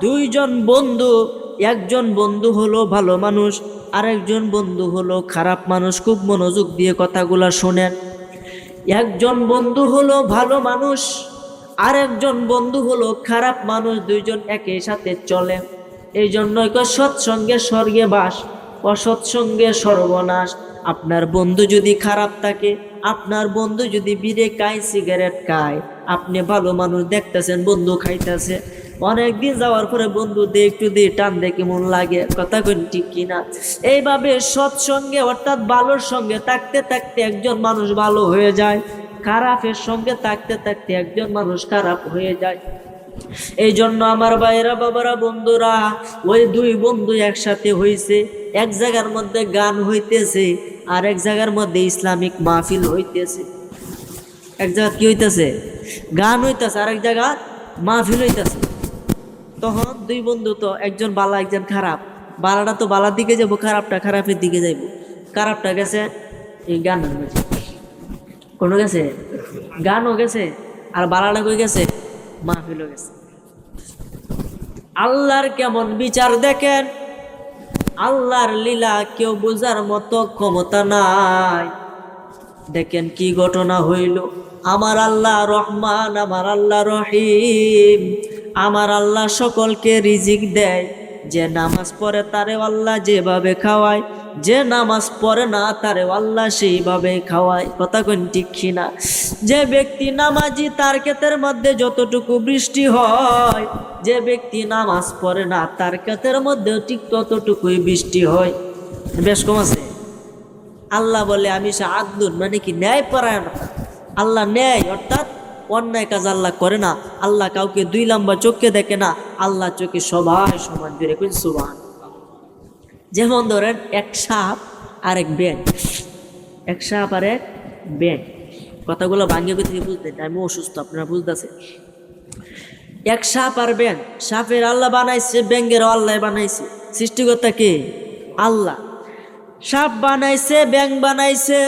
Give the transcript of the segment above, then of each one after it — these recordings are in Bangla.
দুইজন বন্ধু, একজন বন্ধু হলো ভালো মানুষ, আরেকজন বন্ধু হলো খারাপ মানুষ। খুব মনোযোগ দিয়ে কথাগুলা শোনেন। একজন বন্ধু হলো ভালো মানুষ, আরেকজন বন্ধু হলো খারাপ মানুষ। দুইজন একই সাথে চলে। এই জন্যই সৎসঙ্গে স্বর্গে বাস, অসৎসঙ্গে সর্বনাশ। আপনার বন্ধু যদি খারাপ থাকে, আপনার বন্ধু যদি বিড়ি খায়, সিগারেট খায়, আপনি ভালো মানুষ দেখতেছেন বন্ধু খাইতেছে, অনেকদিন যাওয়ার পরে বন্ধু দিয়ে একটু দিয়ে টান দিয়ে কেমন লাগে, কথা কন ঠিক কিনা? এইভাবে সৎসঙ্গে অর্থাৎ ভালোর সঙ্গে থাকতে থাকতে একজন মানুষ ভালো হয়ে যায়, খারাপের সঙ্গে থাকতে থাকতে একজন মানুষ খারাপ হয়ে যায়। এই জন্য আমার ভাইরা, বাবারা, বন্ধুরা, ওই দুই বন্ধু একসাথে হইছে, এক জায়গার মধ্যে গান হইতেছে, আর এক জায়গার মধ্যে ইসলামিক মাহফিল হইতেছে। এক জায়গা কি হইতেছে? গান হইতেছে, আর এক জায়গা মাহফিল হইতেছে। তখন দুই বন্ধু তো, একজন বালা একজন খারাপ। বালাটা তো বালার দিকে যাবো, খারাপটা খারাপের দিকে যাইব। খারাপটা গেছে এই গানের মাঝে, কোনো গেছে গানও গেছে, আর বালাটা কই গেছে? মাহফিলও গেছে। আল্লাহর কেমন বিচার দেখেন, আল্লাহর লীলা কেউ বোঝার মতো ক্ষমতা নাই। দেখেন কি ঘটনা হইল। আমার আল্লাহ রহমান, আমার আল্লাহ রহিম, আমার আল্লাহ সকলকে রিজিক দেয়। যে নামাজ পড়ে তারে আল্লাহ যেভাবে খাওয়ায়, যে নামাজ পড়ে না তারে আল্লাহ সেইভাবে খাওয়ায়। কথা কোন ঠিক কিনা? যে ব্যক্তি নামাজি তার ক্ষেতের মধ্যে যতটুকু বৃষ্টি হয়, যে ব্যক্তি নামাজ পড়ে না তার ক্ষেতের মধ্যেও ঠিক ততটুকুই বৃষ্টি হয়। বেশ কম আছে। আল্লাহ বলে আমি আদলুন, মানে কি ন্যায় পরায়ণতা। আল্লাহ ন্যায়, অর্থাৎ অন্যায় কাজ আল্লাহ করে না। আল্লাহ কাউকে দুই লম্বা চোখে দেখে না, আল্লাহ চোখে সবাই সমান। জোরে কই সুবহানাল্লাহ। যেমন ধরেন এক সাপ আর এক ব্যাঙ, এক সাপ আর এক ব্যাঙ। কথাগুলো ভাঙিয়ে থেকে বুঝতেন, আমি অসুস্থ, আপনারা বুঝতেছে। এক সাপ আর ব্যাঙ, সাপের আল্লাহ বানাইছে, ব্যাঙেরও আল্লাহ বানাইছে। সৃষ্টিকর্তা কে? আল্লাহ। সাপ বানাইছে, ব্যাঙ বানাইছে।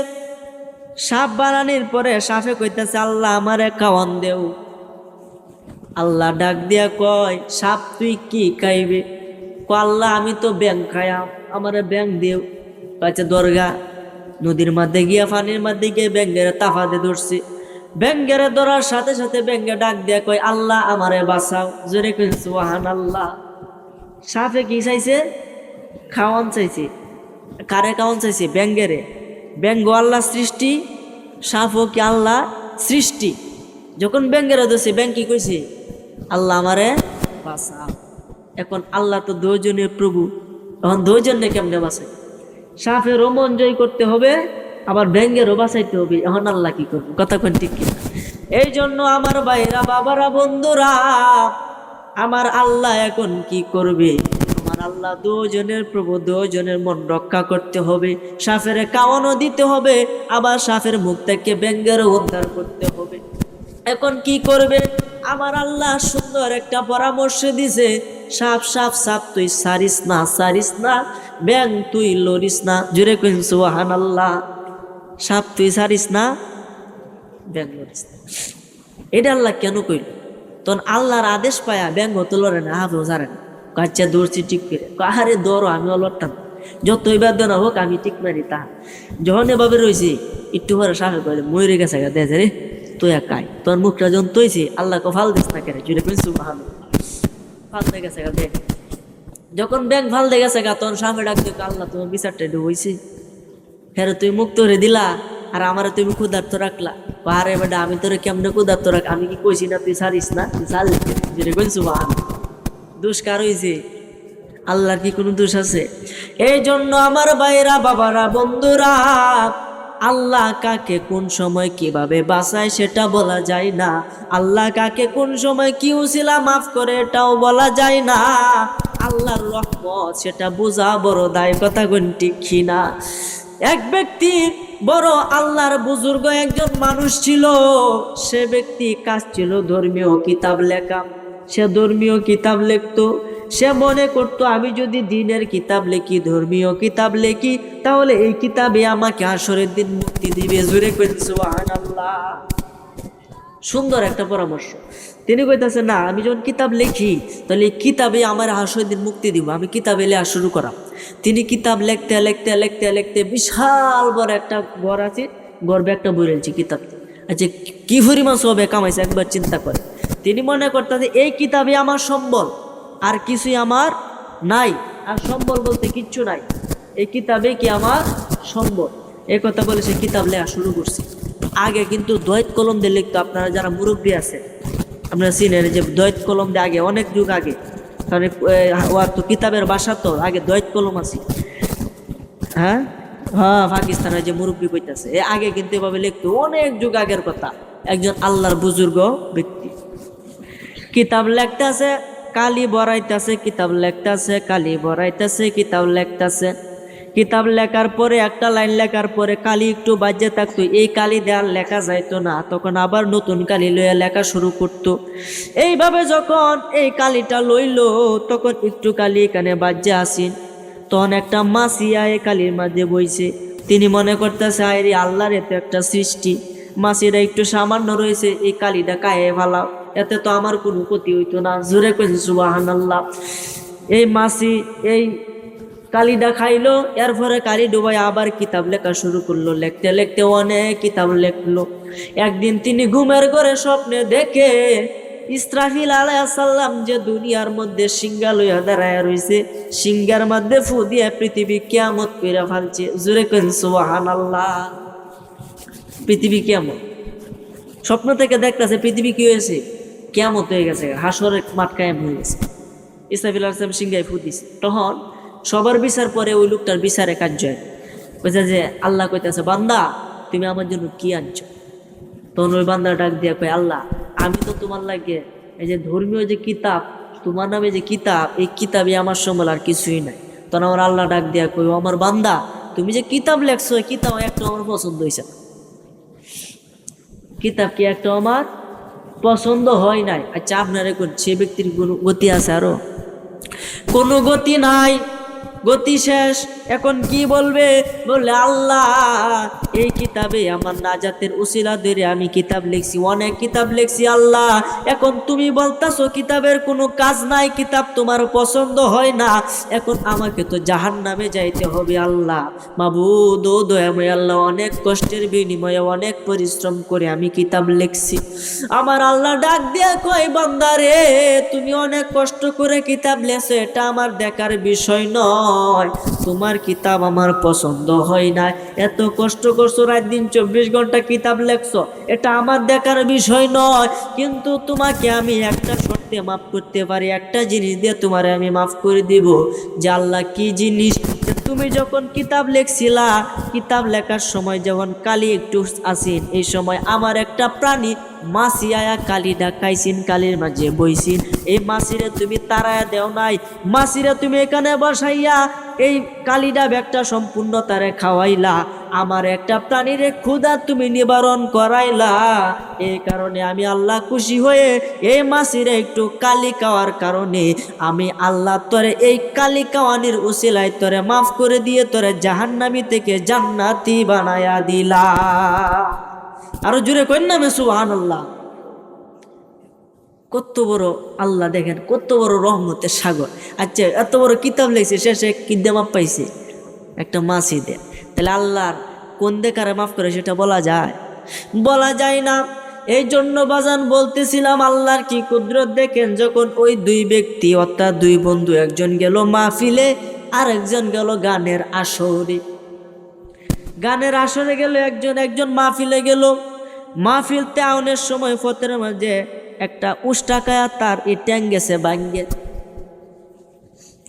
সাপ বানানোর পরে সাপে কইতেছে আল্লাহ আমারে খাওয়ান দেও। আল্লাহ ডাক দিয়া কয় সাপ তুই কি খাইবে? আল্লাহ আমি তো ব্যাঙ খায়াম, আমারে ব্যাঙ দেও। কয়েছে দরগা। নদীর মধ্যে গিয়া, পানির মধ্যে গিয়ে ব্যাঙের তাফাতে ধরছে। ব্যাঙের ধরার সাথে সাথে ব্যাঙে ডাক দিয়া কয় আল্লাহ আমারে বাঁচাও। জোরে কই সুবহানাল্লাহ। সাপে কি চাইছে? খাওয়ান চাইছে। কারে খাওয়ান চাইছে? ব্যাঙেরে। ব্যাঙ আল্লাহ সৃষ্টি, সাপও কি আল্লাহ সৃষ্টি। যখন ব্যাঙের ধরছে, ব্যাঙ কি কইছে? আল্লাহ আমারে বাঁচাও। এখন আল্লাহ তো দুজনের প্রভু, এখন দুজনে কেমনে বাঁচাই? সাপেরও মন জয় করতে হবে, আবার ব্যাঙেরও বাঁচাইতে হবে। এখন আল্লাহ কি করবে? কথা কোন ঠিক কিনা? এই জন্য আমার ভাইরা, বাবারা, বন্ধুরা, আমার আল্লাহ এখন কি করবে? আমার আল্লাহ দুজনের প্রভু, দুজনের মন রক্ষা করতে হবে। সাপের খাওয়ানো দিতে হবে, আবার সাপের মুখ থেকে ব্যাঙেরও উদ্ধার করতে হবে। এখন কি করবে? আমার আল্লাহ সুন্দর একটা পরামর্শ দিছে। সাপ সাপ সাপ তুই সারিস না, সারিস না। ব্যাঙ তুই লড়িস না। জোরে কইন সুবহানাল্লাহ। সাপ তুই সারিস না, ব্যাঙ লড়িস না। এটা আল্লাহ কেন কইল? তখন আল্লাহর আদেশ পায়া ব্যাঙ তো লড়ে না, হাফেও সারে না। কাচ্চা দৌড়ছি ঠিক করে, কাহারে দৌড়ো, আমিও লড়তাম, যত এবার দেনা হোক আমি ঠিক মারি। তা যখন এভাবে রয়েছি, একটু পরে সাপে করে মরে গেছে গা, দেখে রে তুই একাই, তোর মুখটা যখন তৈছি আল্লাহ ফাল দিস না কেন? জুড়ে কইছি ভালো ফাল দিয়ে গেছে গা। দেখ যখন ব্যাংক ফাল দিয়ে গেছে গা, তখন সাপে ডাক দিও আল্লাহ তোমার বিচারটা একটু হয়েছে, হ্যাঁ তুমি মুক্ত হয়ে দিলা, আর আমার তুমি ক্ষুধার্ত রাখলা। আরে বেটা আমি তোরে কেমনে ক্ষুধার্ত রাখ? আমি কি কইছি না তুই ছাড়িস না? তুই ছাড়লি। জুড়ে কইছি ভালো। দোষ কার হয়েছে? আল্লাহর কি কোনো দোষ আছে? এই জন্য আমার ভাইরা, বাবারা, বন্ধুরা, আল্লাহ কাকে কোন সময় কিভাবে বাঁচায় সেটা বলা যায় না। আল্লাহ কাকে কোন সময় কি উসিলা মাফ করে এটাও বলা যায় না। আল্লাহর রহমত সেটা বোঝা বড় দায়। কথা কোন ঠিক কিনা? এক ব্যক্তি বড় আল্লাহর বুজুর্গ একজন মানুষ ছিল। সে ব্যক্তি কাজ ছিল ধর্মীয় কিতাব লেখা। সে ধর্মীয় কিতাব লিখতো। সে মনে করতো আমি যদি দ্বীনের কিতাব লিখি, ধর্মীয় কিতাব লিখি, তাহলে এই কিতাবে আমাকে হাসরের দিন মুক্তি দিবে। জোরে কইন সুবহানাল্লাহ। সুন্দর একটা পরামর্শ। তিনি কইতাছে না, আমি যখন কিতাব লিখি তাহলে কিতাবে আমার 100 দিন মুক্তি দিব, আমি কিতাবে লেখা শুরু করাম। তিনি কিতাব লিখতে লিখতে লিখতে লিখতে বিশাল বড় একটা ঘর আছে, গর্বে একটা বইরেছি কিতাব। আচ্ছা কি পরিমাণ সবে কামাইছে একবার চিন্তা করে। তিনি মনে করতেছে এই কিতাবে আমার সম্বল, আর কিছুই আমার নাই, আর সম্বল বলতে কিচ্ছু নাই, এই কিতাবে কি আমার সম্বল। এই কথা বলে সে কিতাব লেখা শুরু করছে। আগে কিন্তু দৈত কলম দিয়ে লিখতো, আপনারা যারা মুরব্বী আছে আপনারা চিনেন যে দৈত কলম দিয়ে আগে অনেক যুগ আগে, কারণ ওর তো কিতাবের বাসা তো আগে দৈত কলম আছে। হ্যাঁ হ্যাঁ, পাকিস্তানের যে মুরব্বী কইতাছে এ আগে কিন্তু এভাবে লিখতো, অনেক যুগ আগের কথা। একজন আল্লাহর বুজুর্গ ব্যক্তি কিতাব লেখতেছে, কালি বরাইতেছে, কিতাব লেখতেছে, কালি বরাইতেছে, কিতাব লেখতেছে। কিতাব লেখার পরে একটা লাইন লেখার পরে কালি একটু বাজে থাকতো, এই কালি দেওয়ার লেখা যাইতো না, তখন আবার নতুন কালি লইয়া লেখা শুরু করতো। এইভাবে যখন এই কালিটা লইলো তখন একটু কালি এখানে বাজে আসিন, তখন একটা মাসিয়া এই কালির মাঝে বইছে। তিনি মনে করতেছে আইরি আল্লাহর এত একটা সৃষ্টি, মাসিরা একটু সামান্য রয়েছে, এই কালিটা কায়ে ফালাও, এতে তো আমার কোনো ক্ষতি হইতো না। জোরে কইছে সুবহানাল্লাহ। এই মাসি এই কালিটা খাইলো, এরপরে কালি ডুবাই আবার কিতাব লেখা শুরু করলো। লিখতে লিখতে অনেক কিতাব লেখলো। একদিন তিনি ঘুমের ঘরে স্বপ্নে দেখে ইসরাফিল আলাইহিস সালাম যে দুনিয়ার মধ্যে সিংহা লইয়া দাঁড়ায় রইছে, সিংহার মধ্যে ফু দিয়ে পৃথিবী কিয়ামত কইরা ফেলছে। জোরে কইন সুবহানাল্লাহ। পৃথিবী কিয়ামত, স্বপ্ন থেকে দেখতেছে পৃথিবী কি হয়েছে, কিয়ামত হয়ে গেছে, হাসরের মাঠ কায়েম হয়ে গেছে। ইসরাফিল আলাইহিস সালাম সিংহায় ফু দিছে। তখন সবার বিচার পরে ওই লোকটার বিচারে কার্য হয়। কইছে যে আল্লাহ কইতেছে বান্দা তুমি আমার জন্য কি আনছো? তখন ওই বান্দা ডাক দিয়া কয় আল্লাহ আমি তো তোমার লাগে এই যে ধর্মীয় যে কিতাব, তোমার নামে যে কিতাব, এই কিতাবে আমার সম্বল আর কিছুই নাই। তখন আমার আল্লাহ ডাক দিয়া কই আমার বান্দা তুমি যে কিতাব লেখছো এই কিতাব একটা আমার পছন্দ হয়েছে না, কিতাব কি একটা আমার পছন্দ হয় নাই। আচ্ছা আপনার এখন সে ব্যক্তির কোনো গতি আছে? আরো কোনো গতি নাই, গতি শেষ। এখন কি বলবে? বললে আল্লাহ এই কিতাবে আমার নাজাতের উসিলা ধরে আমি কিতাব লিখছি, অনেক কিতাব লিখছি আল্লাহ, এখন তুমি বলতাছো কিতাবের কোনো কাজ নাই, কিতাব তোমার পছন্দ হয় না, এখন আমাকে তো জাহান্নামে যাইতে হবে আল্লাহ। মাবুদ ও দয়াময় আল্লাহ, অনেক কষ্টের বিনিময়ে অনেক পরিশ্রম করে আমি কিতাব লিখছি। আমার আল্লাহ ডাক দিয়া কয় বান্দারে তুমি অনেক কষ্ট করে কিতাব লেখছো, এটা আমার দেখার বিষয় নয়, তোমার কিতাব আমার পছন্দ হয় না, এত কষ্ট করছো রাত দিন 24 ঘন্টা কিতাব লেখছো, এটা আমার দেখার বিষয় নয়, কিন্তু তোমাকে আমি একটা শর্তে মাফ করতে পারি, একটা জিনিস দিয়ে তোমারে আমি মাফ করে দিব। যে আল্লাহ কি জিনিস? তুমি যখন কিতাব লেখছিলা, কিতাব লেখার সময় যখন কালি একটু আসিন, এই সময় আমার একটা প্রাণী মাছি আয়া কালি ডাকাইছিন, কালির মাঝে বইছিন, এই মাছিরে তুমি তাড়ায়া দেও নাই, মাছিরে তুমি এখানে বসাইয়া এই কালিডা ব্যাগটা সম্পূর্ণ তারে খাওয়াইলা, আমার একটা প্রাণীর ক্ষুধা তুমি নিবারণ করাইলা। এই কারণে আমি আল্লাহ খুশি হয়ে এই মাছিরে একটু কালি খাওয়ার কারণে আমি আল্লাহ তোরে এই কালি খাওয়ানির উসিলায় তোরে মাফ করে দিয়ে তোরে জাহান্নামী থেকে জান্নাতি বানায়া দিলা। আরো জোরে কইন না সুবহানাল্লাহ। কত বড় আল্লাহ, দেখেন কত বড় রহমতের সাগর। আচ্ছা এত বড় কিতাব লেগেছে, শেষে কি দিয়ে মাপ পাইছে? একটা মাছি দে। তাহলে আল্লাহর কোন দেখারে মাফ করে সেটা বলা যায়? বলা যায় না। এই জন্য বাজান বলতেছিলাম আল্লাহর কি কুদরত দেখেন, যখন ওই দুই ব্যক্তি অর্থাৎ দুই বন্ধু, একজন গেল মাহফিলে আর একজন গেল গানের আসরে। গানের আসরে গেল একজন মাহফিলে গেল। মাহফিল তেউনের সময় ফতের মাঝে একটা উষ্টাকায়া তার এই ট্যাং গেছে ভাঙ্গে।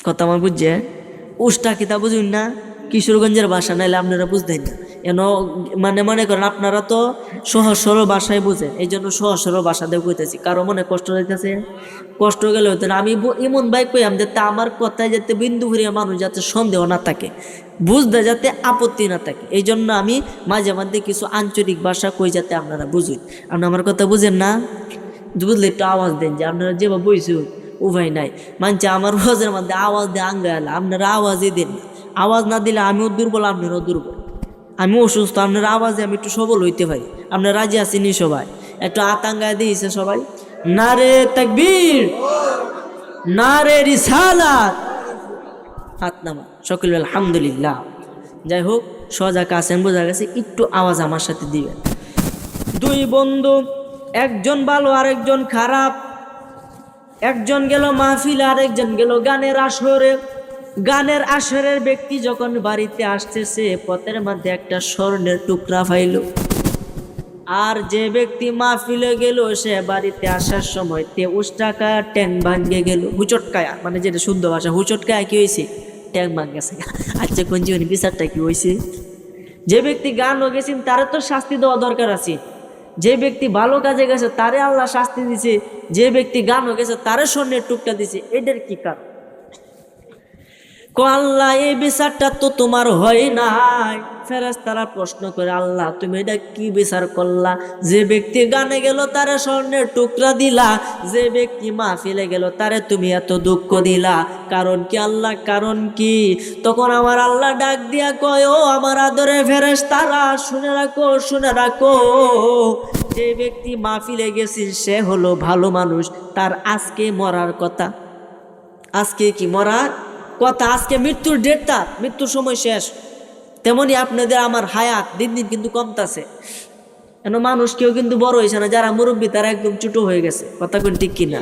কথা আমার বুঝছে? উষ্টা কিতা বুঝুন না, কিশোরগঞ্জের ভাষা, নাইলে আপনারা বুঝতেন না। এন মানে মনে করেন আপনারা তো সহজ সরল ভাষায় বুঝেন, এই জন্য সহজ সরল ভাষা দিয়ে কইতেছি। কারো মনে কষ্ট হইতেছে, কষ্ট গেলে হইতেন আমি ইমন ভাই কইয়াম যাতে আমার কথায় যাতে বিন্দু ভরিয়া মানুষ যাতে সন্দেহ না থাকে, বুঝতে যাতে আপত্তি না থাকে, এই জন্য আমি মাঝে মাঝে কিছু আঞ্চলিক ভাষা কই যাতে আপনারা বুঝুন। আপনি আমার কথা বুঝেন না? বুঝলে একটু আওয়াজ দেন, যে আপনারা যেভাবে বইছুন উভয় নাই মানছে আমার ওয়াজের মধ্যে আওয়াজ দিয়ে আঙ্গাইলা, আপনারা আওয়াজই দেন না। আওয়াজ না দিলে আমিও দুর্বল, আপনারাও দুর্বল, আমিও অসুস্থ, আপনার আওয়াজে আমি একটু সবল হইতে পারি। আপনারা রাজি আছেনি সবাই? একটু আতাঙ্গায় দিয়েছে সবাই, নারে তাকবীর, নারে রিসালাত। হাত নামা সকল আলহামদুলিল্লাহ। যাই হোক, সোজা কাছেন, বোঝা গেছে, একটু আওয়াজ আমার সাথে দিবেন। দুই বন্ধু, একজন ভালো আরেকজন খারাপ। একজন গেল মাহফিল, আরেকজন গেল গানের আসরে। গানের আসরের ব্যক্তি যখন বাড়িতে আসতেছে, পথের মধ্যে একটা স্বর্ণের টুকরা পাইল। আর যে ব্যক্তি মাহফিলে গেল, সে বাড়িতে আসার সময় উষ্টাকায়া ট্যাং ভাঙ্গে গেল। হুচটকায়া মানে যেটা শুদ্ধ ভাষা, হুচটকায়া কি হয়েছে? ট্যাং ভাঙ্গেছে। আচ্ছা, কোন জীবনে বিচারটা কি হয়েছে? যে ব্যক্তি গানও গেছেন তারে তো শাস্তি দেওয়া দরকার আছে। যে ব্যক্তি ভালো কাজে গেছে তারে আল্লাহ শাস্তি দিছে, যে ব্যক্তি গানও গেছে তারে স্বর্ণের টুকটা দিছে। এটার কি কারণ? আল্লাহ, এই বিচারটা তো তোমার হয় নাই। ফেরেশতারা প্রশ্ন করে, আল্লাহ তুমি এটা কি বিচার করলা? যে ব্যক্তি গানে গেল তারে স্বর্ণের টুকরা দিলা, যে ব্যক্তি মাহফিলে গেল তারে তুমি এত দুঃখ দিলা, কারণ কি আল্লাহ, কারণ কি? তখন আমার আল্লাহ ডাক দিয়া কয়, ও আমার আদরে ফেরেশতারা, শুনে রাখো, শুনে রাখো, যে ব্যক্তি মাহফিলে গেছিল সে হলো ভালো মানুষ, তার আজকে মরার কথা। আজকে কি মরার কথা? আজকে মৃত্যুর ডেট, তার মৃত্যুর সময় শেষ। তেমনি আপনাদের আমার হায়াত দিন দিন কিন্তু কমতাছে। কেন? মানুষ কেউ কিন্তু বড় হয়েছে না। যারা মুরব্বী তারা একদম ছোট হয়ে গেছে, কথা কোন ঠিক কিনা?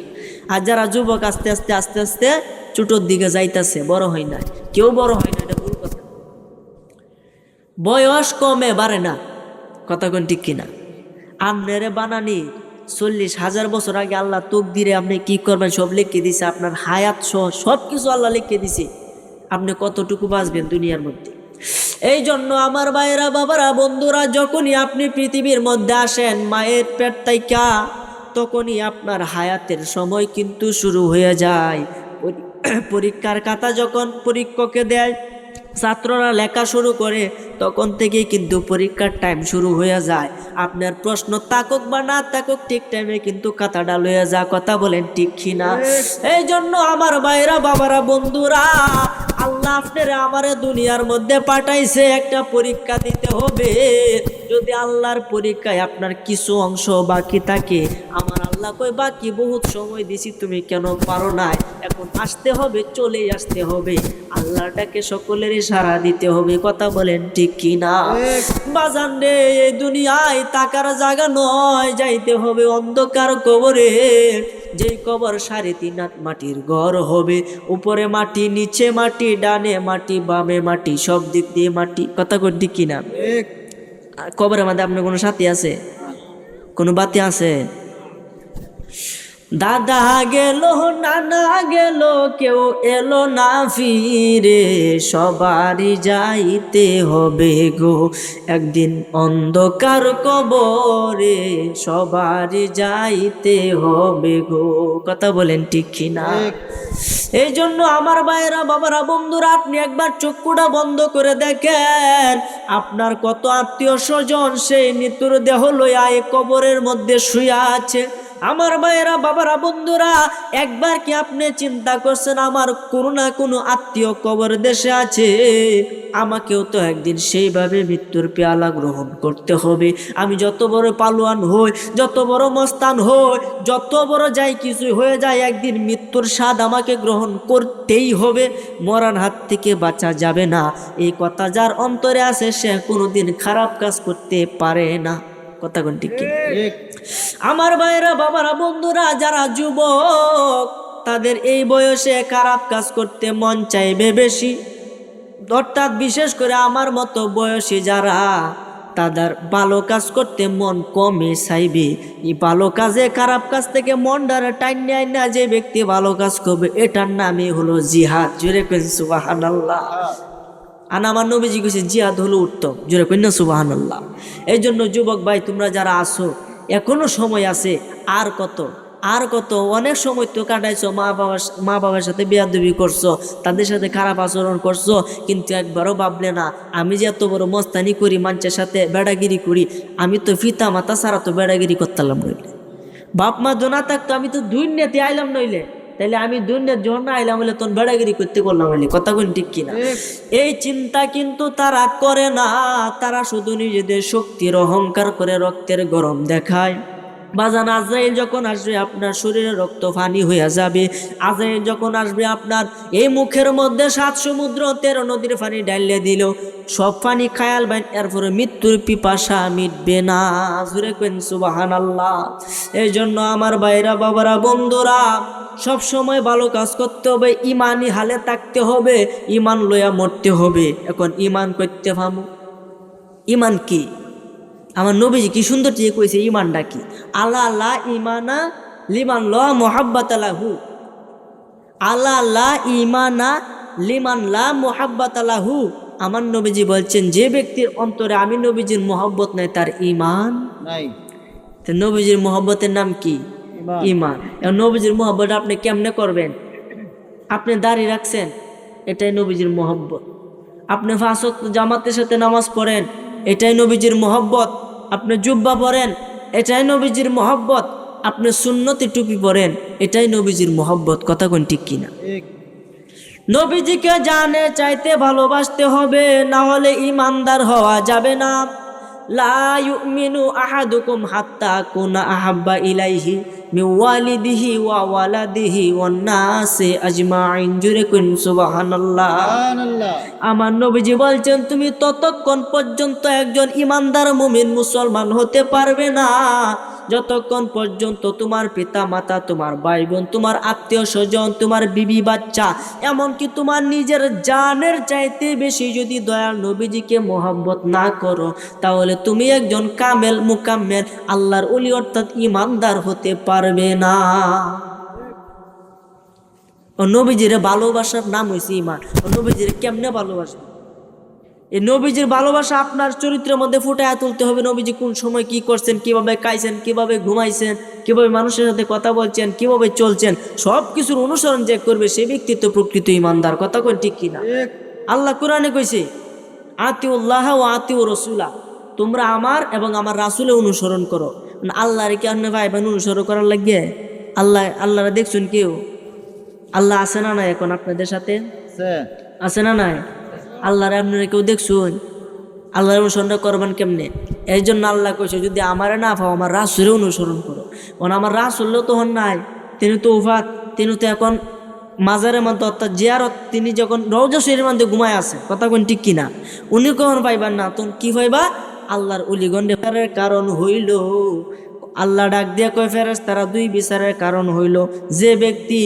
আর যারা যুবক আস্তে আস্তে আস্তে আস্তে ছোটোর দিকে যাইতাছে, বড় হয় না। কেউ বড় হয় না, এটা ভুল কথা। বয়স কমে বাড়ে না, কথা কোন ঠিক কিনা? আপনারে বানানি 40,000 বছর আগে আল্লাহ তাকদীরে আপনি কি করবেন সব লিখে দিছে। আপনার হায়াত সহ সব কিছু আল্লাহ লিখে দিছে, আপনি কতটুকু বাঁচবেন দুনিয়ার মধ্যে। এই জন্য আমার ভাইরা, বাবারা, বন্ধুরা, যখনই আপনি পৃথিবীর মধ্যে আসেন মায়ের পেট থেকে, তখনই আপনার হায়াতের সময় কিন্তু শুরু হয়ে যায়। পরীক্ষার খাতা যখন পরীক্ষককে দেয়, ছাত্ররা লেখা শুরু করে, তখন থেকেই কিন্তু পরীক্ষার টাইম শুরু হয়ে যায়। আপনার প্রশ্ন থাকুক বা না থাকুক, ঠিক টাইমে কিন্তু খাতাটা লয়ে যায়। কথা বলেন ঠিক কিনা? এই জন্য আমার ভাইরা, বাবারা, বন্ধুরা, আল্লাহ আপনারা আমারে দুনিয়ার মধ্যে পাঠাইছে একটা পরীক্ষা দিতে হবে। যদি আল্লাহর পরীক্ষায় আপনার কিছু অংশ বাকি থাকে, আমার আল্লাহ কই বাকি বহুত সময় দিছি, তুমি কেন পারো না? এখন আসতে হবে, চলেই আসতে হবে। আল্লাহটাকে সকলেরই সাড়া দিতে হবে। কথা বলেন ঠিক কিনা? বাজান রে, এই দুনিয়ায় টাকার জায়গা নয়, যাইতে হবে অন্ধকার কবরে। যেই কবর 3.5 হাত মাটির ঘর হবে, উপরে মাটি, নিচে মাটি, ডানে মাটি, বামে মাটি, সব দিক দিয়ে মাটি। কথা কর ঠিক কিনা? কবরের মধ্যে আপনার কোনো সাথী আছে? কোনো বাতি আছে? দাদা গেল, নানা গেল, কেউ এলো না ফিরে, সবারই যাইতে হবে গো একদিন অন্ধকার কবরে, সবারই যাইতে হবে গো। কথা বলেন ঠিক কিনা? এই জন্য আমার ভাইরা, বাবারা, বন্ধুরা, আপনি একবার চক্ষুটা বন্ধ করে দেখেন, আপনার কত আত্মীয় স্বজন সেই মৃত্যুর দেহ লইয়া এই কবরের মধ্যে শুয়ে আছে। আমার ভাইয়েরা, বাবারা, বন্ধুরা, একবার কি আপনি চিন্তা করছেন আমার কোনো না কোনো আত্মীয় কবর দেশে আছে? আমাকেও তো একদিন সেইভাবে মৃত্যুর পেয়ালা গ্রহণ করতে হবে। আমি যত বড় পালোয়ান হই, যত বড় মস্তান হই, যত বড় যাই কিছু হয়ে যায়, একদিন মৃত্যুর স্বাদ আমাকে গ্রহণ করতেই হবে। মরার হাত থেকে বাঁচা যাবে না, এই কথা যার অন্তরে আছে সে কোনোদিন খারাপ কাজ করতে পারে না। কথা কোন ঠিক? আমার ভাইরা, বাবারা, বন্ধুরা, যারা যুবক তাদের এই বয়সে খারাপ কাজ করতে মন চাইবে বেশি। অর্থাৎ বিশেষ করে আমার মতো বয়সী যারা, তাদের ভালো কাজ করতে মন কমে চাইবে। এই ভালো কাজে, খারাপ কাজ থেকে মন ডারে টাইন নেয় না। যে ব্যক্তি ভালো কাজ করবে, এটার নামই হলো জিহাদ। জোরে কইন সুবহানাল্লাহ। আমার নবীজি কইছে জিহাদ হলো উত্তম। জোরে কইন না সুবহানাল্লাহ। এই জন্য যুবক ভাই, তোমরা যারা আসো, এখনো সময় আছে। আর কত, আর কত? অনেক সময় তো কাটাইছো, মা বাবার সাথে বেয়াদবি করছো, তাদের সাথে খারাপ আচরণ করছো, কিন্তু একবারও ভাবলে না আমি যে এত বড় মস্তানি করি, মানুষের সাথে বেড়াগিরি করি, আমি তো পিতা মাতা ছাড়া তো বেড়াগিরি করতাম নইলে। বাপ মা দোনা থাকতো, আমি তো দুনিয়াতে আইলাম নইলে, তাইলে আমি দুনিয়ার জন্য আইলাম হলে তোর বেড়াগিরি করতে করলাম হইলে। কথা কোন ঠিক কিনা? এই চিন্তা কিন্তু তারা করে না। তারা শুধু নিজেদের শক্তির অহংকার করে রক্তের গরম দেখায়। বাজান আজরাইল যখন আসবে আপনার শরীরে রক্ত পানি হইয়া যাবে। আজরাইল যখন আসবে আপনার এই মুখের মধ্যে 7 সমুদ্র 13 নদীর পানি ডাইলে দিল, সব পানি খায়াল বাইন, এরপরে মৃত্যুর পিপাসা মিটবে না। জোরে কইন সুবহানাল্লাহ। এই জন্য আমার ভাইরা বাবারা বন্ধুরা সব সময় ভালো কাজ করতে হবে, ইমানি হালে থাকতে হবে, ইমান লইয়া মরতে হবে। এখন ইমান করতে পামু, ইমান কি? আমার নবীজি কি সুন্দর দিয়ে কইছে ইমানটা কি। আল্লাহ লা ইমানা লিমান লা মুহাব্বাতা লাহু, আল্লাহ লা ইমানা লিমান লা মুহাব্বাতা লাহু। আমার নবীজি বলছেন যে ব্যক্তির অন্তরে আমি নবীজির মোহব্বত নাই তার ইমান নাই। তো নবীজির মোহব্বতের নাম কি? ইমান। নবীজির মোহব্বত আপনি কেমনে করবেন? আপনি দাড়ি রাখছেন, এটাই নবীজির মোহব্বত। আপনি 5 ওয়াক্ত জামাতের সাথে নামাজ পড়েন, এটাই নবীজির মোহব্বত। আপনি জুব্বা পরেন, এটাই নবীজির মোহব্বত। আপনি সুন্নতি টুপি পরেন, এটাই নবীজির মোহব্বত। কথা কোন ঠিক কিনা? নবীজিকে জানে চাইতে ভালোবাসতে হবে, না হলে ইমানদার হওয়া যাবে না। লা ইউমিনু আহাদুকুম হাত্তা কুনা আহাব্বা ইলাইহি মিন ওয়ালিদিহি ওয়া ওয়ালাদিহি ওয়ান নাসি আজমাইন। জুরে কুন সুবহানাল্লাহ। আমার নবীজি বলছেন তুমি ততক্ষণ পর্যন্ত একজন ইমানদার মুমিন মুসলমান হতে পারবে না যতক্ষণ পর্যন্ত তোমার পিতা মাতা, তোমার ভাই বোন, তোমার আত্মীয় স্বজন, তোমার বিবি বাচ্চা, এমনকি তোমার নিজের জানের চাইতে বেশি যদি দয়াল নবীজিকে মোহাব্বত না করো, তাহলে তুমি একজন কামেল মুকাম্মেল আল্লাহর ওলি অর্থাৎ ইমানদার হতে পারবে না। ও নবীজির ভালোবাসার নাম হয়েছে ইমান। ও নবীজির কেমনে ভালোবাসবে? এই নবীজির ভালোবাসা আপনার চরিত্রের মধ্যে ফুটায় তুলতে হবে। নবীজি কোন সময় কি করছেন, কিভাবে খাইছেন, কিভাবে ঘুমাইছেন, কিভাবে মানুষের সাথে কথা বলছেন, কিভাবে চলছেন, সব কিছুর অনুসরণ যে করবে সে ব্যক্তি তো প্রকৃত ইমানদার। কথা কোন ঠিক কিনা? আল্লাহ কোরআনে কইছে আতিউল্লাহ ওয়া আতিউ রাসূলা, তোমরা আমার এবং আমার রাসূলের অনুসরণ করো। আল্লাহর কি আপনি ভাই বোন অনুসরণ করার লাগে? আল্লাহরা দেখছেন কেউ? আল্লাহ আছে না নাই? এখন আপনাদের সাথে আছে না নাই? আল্লাহরে আপনারা কেউ দেখছুন? আল্লাহর অনুসরণ করবেন কেমনে? এই জন্য আল্লাহ কইছে যদি আমারে না পাও আমার রাসূলের অনুসরণ করো। কারণ আমার রাসূল তো হন নাই, তিনি তো উফাত, তিনি তো এখন মাজারের মধ্যে অর্থাৎ জিয়ারত, তিনি যখন রওজা শরীফের মধ্যে ঘুমায় আছে। কথা কোন ঠিক কিনা? উনি কখন পাইবার না, তখন কি পাইবা? আল্লাহর ওলিগণের কারণ হইল আল্লাহ ডাক দিয়ে কয় ফেরেশতারা 2 বিচারের কারণ হইল যে ব্যক্তি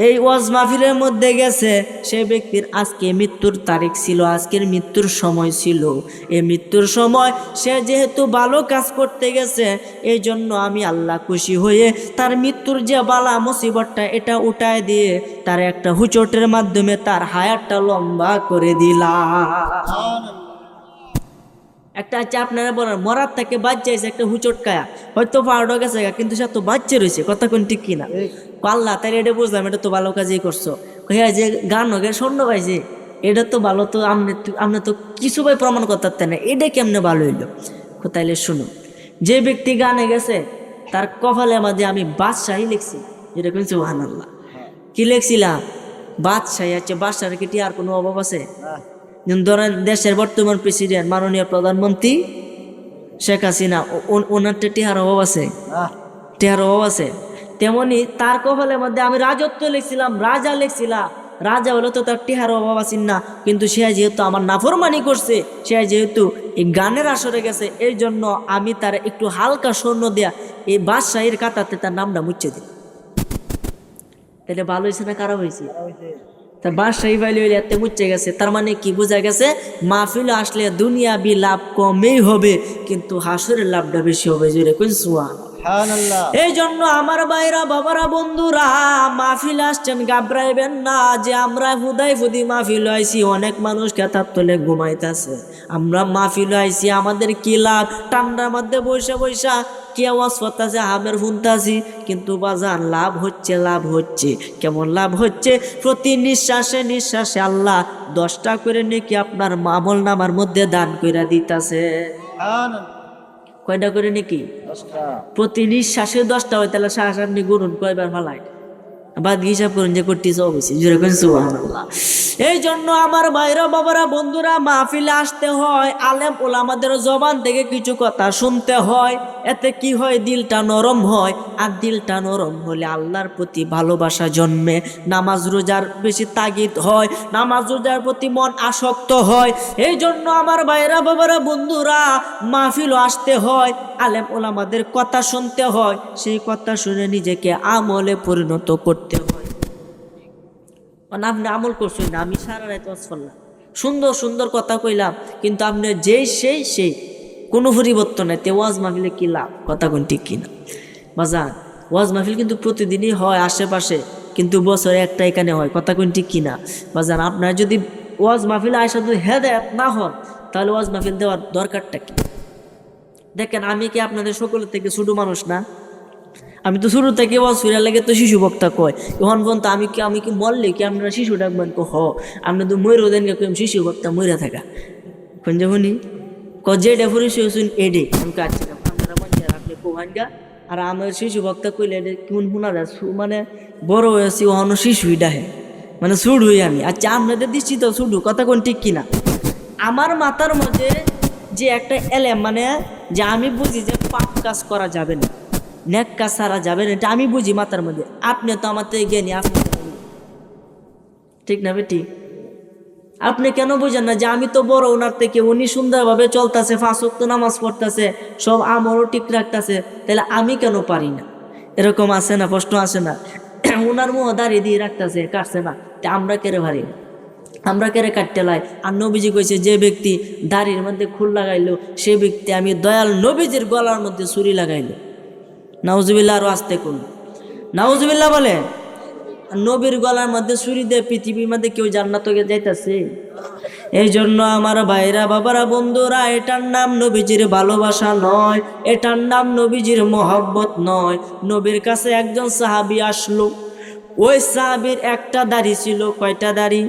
এই ওয়াজ মাহফিলের মধ্যে গেছে সে ব্যক্তির আজকে মৃত্যুর তারিখ ছিল, আজকের মৃত্যুর সময় ছিল। এই মৃত্যুর সময় সে যেহেতু ভালো কাজ করতে গেছে, এই জন্য আমি আল্লাহ খুশি হয়ে তার মৃত্যুর যে বালা মুসিবতটা এটা উঠায় দিয়ে তার একটা হুচটের মাধ্যমে তার হায়াতটা লম্বা করে দিলাম। একটা আছে আপনারা বলেন মরার থেকে বাচ্চাইছে একটা হুচট কায়া, হয়তো পাউডার গেছে কিন্তু সে তো বাচ্চা রয়েছে। কথা কোন ঠিক কিনা? পাল্লা তাই এটা বুঝলাম, এটা তো ভালো কাজই করছো। হ্যাঁ যে গান হোক স্বর্ণ পাইছে, এটা তো ভালো, তো আপনি তো কিছু ভাই প্রমাণ করতে না, এটা কেমনে ভালো হইলো? তাইলে শুনো, যে ব্যক্তি গানে গেছে তার কপালের মাঝে আমি বাদশাহী লিখছি, যেটা কিন্তু সুবহানাল্লাহ। কি লিখছিলাম? বাদশাহী আছে। বাদশার কি আর কোনো অভাব আছে? ধরেন দেশের বর্তমান প্রেসিডেন্ট মাননীয় প্রধানমন্ত্রী শেখ হাসিনা, ওনার টিহার অভাব আছে? টিহার অভাব আছে। তেমনি তার কপালের মধ্যে আমি রাজত্ব লিখছিলাম, রাজা লিখছিলাম। রাজা হলে তো তার টিহার অভাব আছে না, কিন্তু সে যেহেতু আমার নাফরমানি করছে, সে যেহেতু এই গানের আসরে গেছে, এই জন্য আমি তার একটু হালকা স্বর্ণ দেয়া এই বাদশাহীর কাতাতে তার নামটা মুছে দিই। তাহলে ভালো হয়েছে না খারাপ হয়েছে? বাদশাহী বাইলে হইলে এতে মুচ্ছে গেছে। তার মানে কি বোঝা গেছে? মাহফিল আসলে দুনিয়াবি লাভ কমই হবে, কিন্তু হাসরের লাভটা বেশি হবে। জোরে কই সুবহানাল্লাহ। এই জন্য আমার ভাইরা বাবারা বন্ধুরা, মাহফিল আসছেন ঘাবড়াইবেন না যে আমরা হুদাই ফুদি মাহফিল আইছি, অনেক মানুষ কেতাব তলে ঘুমাইতেছে। আমরা মাহফিল আইছি, আমাদের কি লাভ? ঠান্ডার মধ্যে বৈশা বৈশা কি আওয়াজ করতেছে, হামের শুনতেছি, কিন্তু বাজার লাভ হচ্ছে, লাভ হচ্ছে। কেমন লাভ হচ্ছে? প্রতি নিঃশ্বাসে নিঃশ্বাসে আল্লাহ 10টা করে নাকি আপনার আমল নামার মধ্যে দান করে দিতেছে। কয়টা করে নাকি? প্রতি নিঃশ্বাসে 10টা হয়, তাহলে শ্বাস আপনি গুনুন কয়বার ফালাই? বাদ হিসাব করুন যে করতেছে অবশ্যই যেরকম সুবহানাল্লাহ। এই জন্য আমার ভাইরা বাবারা বন্ধুরা মাহফিলে আসতে হয়, আলেম ওলামাদের জবান থেকে কিছু কথা শুনতে হয়। এতে কি হয়, দিলটা নরম হয়। আর দিলটা নরম হলে আল্লাহর প্রতি ভালোবাসা জন্মে, নামাজ রোজার বেশি তাগিদ হয়, নামাজ রোজার প্রতি মন আসক্ত হয়। এই জন্য আমার ভাইরা বাবারা বন্ধুরা মাহফিলও আসতে হয়, আলেম ওলামাদের কথা শুনতে হয়, সেই কথা শুনে নিজেকে আমলে পরিণত করতে হয়। আপনি আমল করছেন না, আমি সারা রাত ওয়াজ করলাম, সুন্দর সুন্দর কথা কইলাম, কিন্তু আপনি যেই সেই কোনো পরিবর্তন নাই, তে ওয়াজ মাহফিলে কি লাভ? কথা কোন ঠিক কিনা বাজান? ওয়াজ মাহফিল কিন্তু প্রতিদিনই হয় আশেপাশে, কিন্তু বছরে একটা এখানে হয়। কথা কোন ঠিক কিনা বাজান? আপনার যদি ওয়াজ মাহফিলে আসা যদি হেদায়েত না হন, তাহলে ওয়াজ মাহফিল দেওয়ার দরকারটা কি? দেখেন, আমি কি আপনাদের সকলের থেকে ছোট মানুষ না? আমি তো শুরু থেকে ওয়াজ ফিরার লাগে তো শিশু বক্তা কয়, তখন পর্যন্ত আমি কি মরলে কি আপনারা শিশু ডাকবেন? আপনি তো ময়ূর দেন শিশু বক্তা ময়রা থাকা কোন যখনই যে ডেফুরি শুন এডে আমি কাটছিলাম আপনারা মানুষের আপনি কোহান গা। আর আমার শিশু বক্তা কইলে কোন শোনা যায়, মানে বড় হয়েছি ওখানো শিশুই ডাহে, মানে ছুট হই আমি। আচ্ছা, আপনাদের দৃষ্টি তো ছুটু, কথা কোন ঠিক কিনা? আমার মাথার মধ্যে যে একটা এলেম, মানে যে আমি বুঝি যে পাপ কাজ করা যাবে না, নেক কাজ সারা যাবে না, এটা আমি বুঝি মাথার মধ্যে। আপনি তো আমার থেকে জ্ঞানী, আপনি ঠিক না বেটি? আপনি কেন বুঝেন না যে আমি তো বড় ওনার থেকে, উনি সুন্দরভাবে চলতেছে, 5 ওয়াক্ত নামাজ পড়তেছে, সব আমলও ঠিক রাখতেছে, তাহলে আমি কেন পারি না? এরকম আছে না, প্রশ্ন আসে না? ওনার মুখ দাঁড়িয়ে দিয়ে রাখতেছে, কাটছে না, আমরা কেড়ে পারি না, আমরা কেড়ে কাটতে লাই। আর নবীজি কইছে, যে ব্যক্তি দাড়ির মধ্যে খুল লাগাইলো, সে ব্যক্তি আমি দয়াল নবীজির গলার মধ্যে ছুরি লাগাইলো। নাউজুবিল্লাহ, আরো আসতে কোন নাউজুবিল্লাহ বলে। নবীর গলার মধ্যে ছুরি দিয়ে পৃথিবীর মধ্যে কেউ জান্নাতে যাইতেছে? এই জন্য আমার ভাইরা বাবারা বন্ধুরা, এটার নাম নবীজির ভালোবাসা নয়, এটার নাম নবীজির মহব্বত নয়। নবীর কাছে একজন সাহাবী আসলো, ওই সাহাবীর একটা দাড়ি ছিল। কয়টা দাড়ি?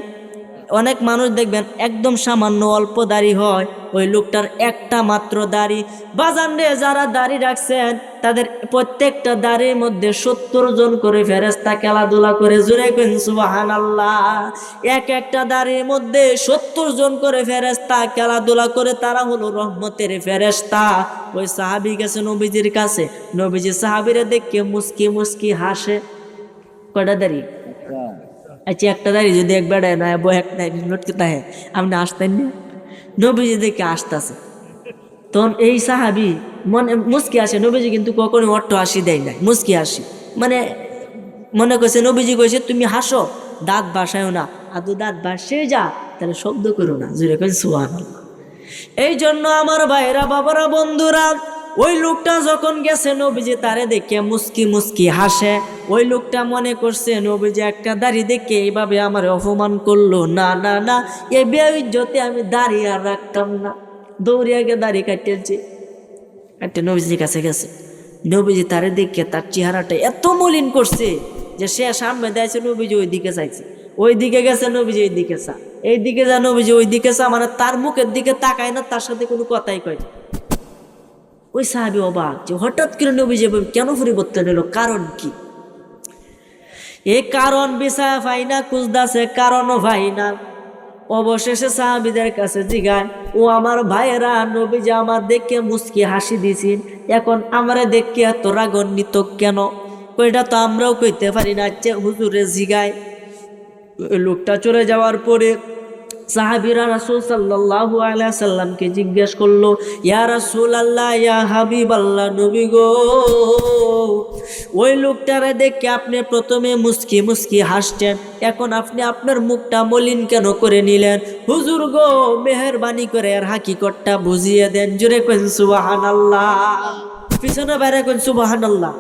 অনেক মানুষ দেখবেন একদম সামান্য অল্প দাড়ি হয়, ওই লোকটার একটা মাত্র দাড়ি। বাজান রে, যারা দাড়ি রাখছেন তাদের প্রত্যেকটা দাড়ির মধ্যে 70 জন করে ফেরেশতা খেলাধুলা করে। জোরে কইন সুবহানাল্লাহ। এক একটা দাড়ির মধ্যে 70 জন করে ফেরেশতা খেলাধুলা করে, তারা হলো রহমতের ফেরেশতা। ওই সাহাবী গেছে নবীজির কাছে, নবীজি সাহাবীরে দেখে মুস্কি মুস্কি হাসে। কয়টা দাড়ি? আচ্ছা, একটা দাঁড়িয়ে যদি এক বেড়ায় না লটকে থাকে, আপনি আসতেন না? নবীজি দেখে আসতেছে, তখন এই সাহাবি মনে মুস্কি আসে। নবীজি কিন্তু কখনো অট্ট হাসি দেয় না, মুস্কি হাসি, মানে মনে করছে নবীজি কইছে তুমি হাসো, দাঁত বাসায়ও না, আদু দাঁত বাসে যা, তাহলে শব্দ করো না। জুড়ে কই সুবহানাল্লাহ। এই জন্য আমার ভাইরা বাবারা বন্ধুরা, ওই লোকটা যখন গেছে, নবীজি তারে দেখে মুস্কি মুস্কি হাসে। ওই লোকটা মনে করছে নবীজি একটা দাড়ি দেখে এইভাবে আমার অপমান করলো, না না না, এই বেইজ্জতে আমি দাড়ি আর রাখতাম না, দৌড়িয়ে গিয়ে দাড়ি কাটতেছি। একটা নবীজির কাছে গেছে, নবীজি তারে দেখে তার চেহারাটা এত মলিন করছে যে সে সামনে দিয়েছে, নবীজি ওই দিকে চাইছে, ওই দিকে গেছে, নবীজি ওই দিকে চা, এই দিকে যা, নবীজি ওই দিকে চা, মানে তার মুখের দিকে তাকায় না, তার সাথে কোনো কথাই কয়। ওই সাহাবী অবাক যে হঠাৎ করে নবীজি কেন পরিবর্তন এলো, কারণ কি? এই কারণ বিচার পাই না, খুঁজদাছে কারণও পাই না। অবশেষে সাহাবীদের কাছে জিগায়, ও আমার ভাইয়েরা, নবীজি আমার দেখে মুস্কি হাসি দিছেন, এখন আমারে দেখে এত রাগান্বিত কেন? ওইটা তো আমরাও কইতে পারি না। আচ্ছা হুজুরে জিগায়। ওই লোকটা চলে যাওয়ার পরে সাহাবীরা রাসূল সাল্লাল্লাহু আলাইহি সাল্লামকে জিজ্ঞেস করলো, ইয়া রাসূলুল্লাহ, ইয়া হাবিবাল্লাহ, নবী গো, ওই লোকটারে দেখে আপনি প্রথমে মুস্কি মুস্কি হাসছেন, এখন আপনি আপনার মুখটা মলিন কেন করে নিলেন? হুজুর গো, মেহেরবানি করে আর হাকিকতটা বুঝিয়ে দেন। জোরে কইন সুবহানাল্লাহ, পিছনে বাইরে কইন সুবহানাল্লাহ।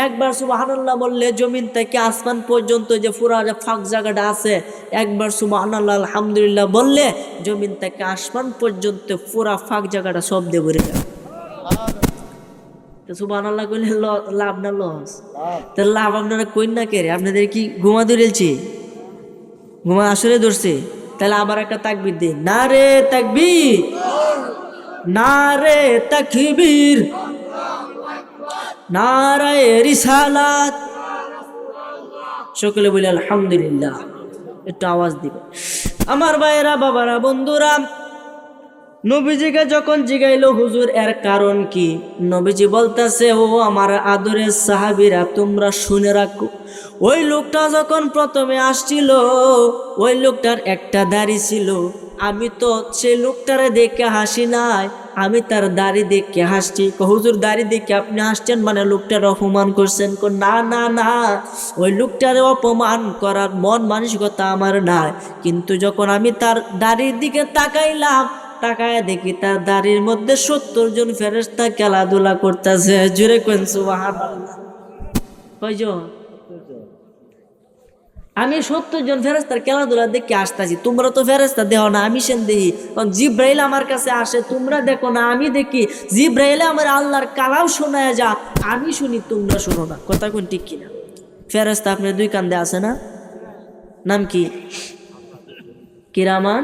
একবার সুবহানাল্লাহ বললে জমিন থেকে আসমান পর্যন্ত যে পুরা ফাঁক জায়গাটা আছে, একবার সুবহানাল্লাহ আলহামদুলিল্লাহ বললে জমিন থেকে আসমান পর্যন্ত পুরা ফাঁক জায়গাটা শব্দে ভরে যাবে। সুবহানাল্লাহ কইলে লাভ না লস? তো লাভ আপনারা কইন না কে রে? আপনাদের কি ঘুমা ধরেছি? ঘুমা আসলে ধরছে? তাহলে আবার একটা তাকবীর দিন, না রে তাকবীর, না রে তাকবীর, নারায়ে রিসালাত, সকলে বলি আলহামদুলিল্লাহ। একটু আওয়াজ দিবে আমার ভাইয়েরা, বাবারা, বন্ধুরা। নবীজিকে যখন জিগাইলো হুজুর এর কারণ কি, নবীজি বলতেছে, ও আমার আদরের সাহাবীরা, তোমরা শুনে রাখো, ওই লোকটা যখন প্রথমে আসছিল, ওই লোকটার একটা দাড়ি ছিল। আমি তো সেই লোকটারে দেখে হাসি নাই, আমি তার দাড়ি দেখে হাসছি। হুজুর দাড়ি দেখে আপনি হাসছেন মানে লোকটার অপমান করছেন? না না না, ওই লোকটারে অপমান করার মন মানসিকতা আমার নাই, কিন্তু যখন আমি তার দাড়ির দিকে তাকাইলাম, তাকায় দেখি তার দাড়ির মধ্যে 70 জন ফেরেশতা খেলাধুলা করতেছে। জোরে কোন সুবহানাল্লাহ। কয়জন? আমি 70 জন ফেরেশতার খেলাধুলা দেখে আসতেছি, তোমরা তো ফেরেশতা দেও না, আমি সেন দেখি। জিব্রাইল আমার কাছে আসে, তোমরা দেখো না, আমি দেখি। জিব্রাইলে আমার আল্লাহর কালাম শোনায় যা, আমি শুনি, তোমরা শুনো না। কথা কোন ঠিক কিনা? ফেরেশতা আপনার 2 কান্দে আছে না? নাম কি? কিরামান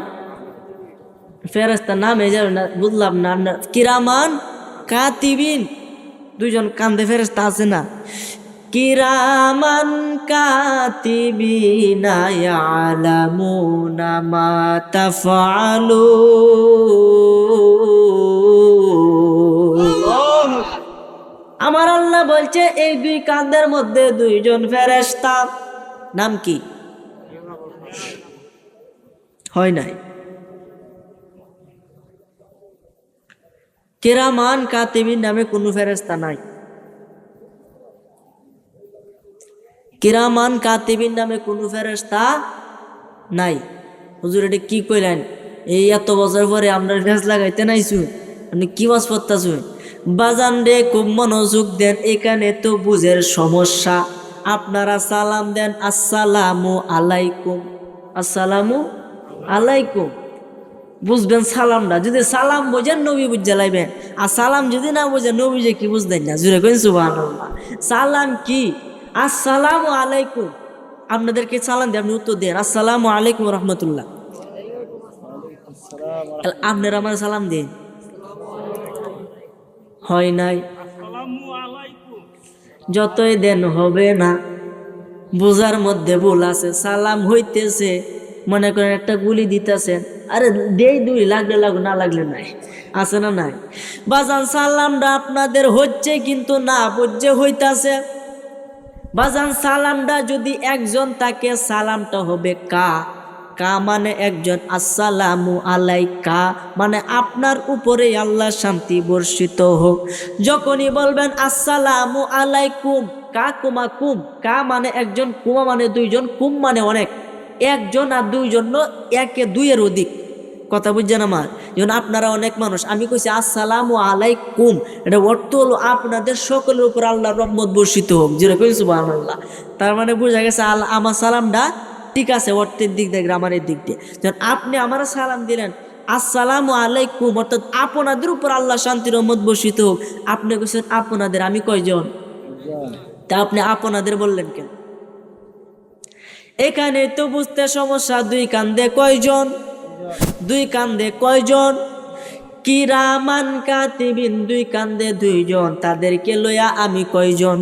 ফেরেশতা নাম এই যাবে না, বুঝলাম না। কিরামান কাতিবিন, 2 জন কান্দে ফেরেশতা আছে না? কিরামান কাতিবিনা ইয়ালামুনা মা তাফআলুন। আমার আল্লাহ বলছে এই 2 কান্দের মধ্যে 2 জন ফেরেশতা। নাম কি? হয় নাই। কিরামান কাতিবিন নামে কোনো ফেরেশতা নাই। কিরামান কাতিবিন নামে কোনো ফেরেশতা নাই। হুজুর এটা কি কইলেন? এই এত বছর পরে আমরা ফেস লাগাইতে নাইছু, আপনি কি বাস করতেছ? বাজান রে, খুব মনোযোগ দেন, এখানে তো বুঝের সমস্যা। আপনারা সালাম দেন আসসালামু আলাইকুম, আসসালামু আলাইকুম, বুঝবেন সালামটা। যদি সালাম বোঝেন নবী বুঝে লাইবেন, আর সালাম যদি না বোঝেন নবী যে কি বুঝতেন না। জুড়ে কইন সুবহানাল্লাহ। সালাম কি? আসসালামু আলাইকুম। আপনাদেরকে সালাম দিয়ে আপনি উত্তর দেন আসসালামু আলাইকুম রহমতুল্লাহ। আপনারা আমার সালাম দিন, হয় নাই। যতই দেন হবে না, বোঝার মধ্যে ভুল আছে। সালাম হইতেছে, মনে করেন একটা গুলি দিতেছেন, আরে দেই 2 লাগলে লাগু, না লাগলে নাই, আছে না নাই? বাজান সালামটা আপনাদের হচ্ছে, কিন্তু না বুঝে হইতাছে। বাজান সালামটা যদি একজন তাকে, সালামটা হবে কা, কা মানে একজন, আসসালামু আলাইকা মানে আপনার উপরে আল্লাহ শান্তি বর্ষিত হোক। যখনই বলবেন আসসালামু আলাইকুম, কা কুমা কুম, কা মানে একজন, কুমা মানে 2 জন, কুম মানে অনেক, একজন আর 2 জন, 1 2 এর অধিক। কথা বুঝছেন আমার? যেমন আপনারা অনেক মানুষ, আমি কইছি আসসালামু আলাইকুম, এটা অর্থ হলো আপনাদের সকলের উপর আল্লাহর রহমত বর্ষিত হোক। যেরকম সুবহানাল্লাহ। তার মানে বোঝা গেছে আমার সালামটা ঠিক আছে অর্থের দিক দিয়ে, গ্রামারের দিক দিয়ে। যেমন আপনি আমার সালাম দিলেন আসসালামু আলাইকুম, অর্থাৎ আপনাদের উপর আল্লাহ শান্তি রহমত বর্ষিত হোক। আপনি কইছেন আপনাদের, আমি কয়জন? তা আপনি আপনাদের বললেন কেন? এখানে তো বুঝতে সমস্যা। 2 কান্দে কয়জন? 2 কান্দে কয়জন? কিরামান কাতিবিন, 2 কান্দে 2 জন, তাদেরকে লইয়া আমি কয়জন?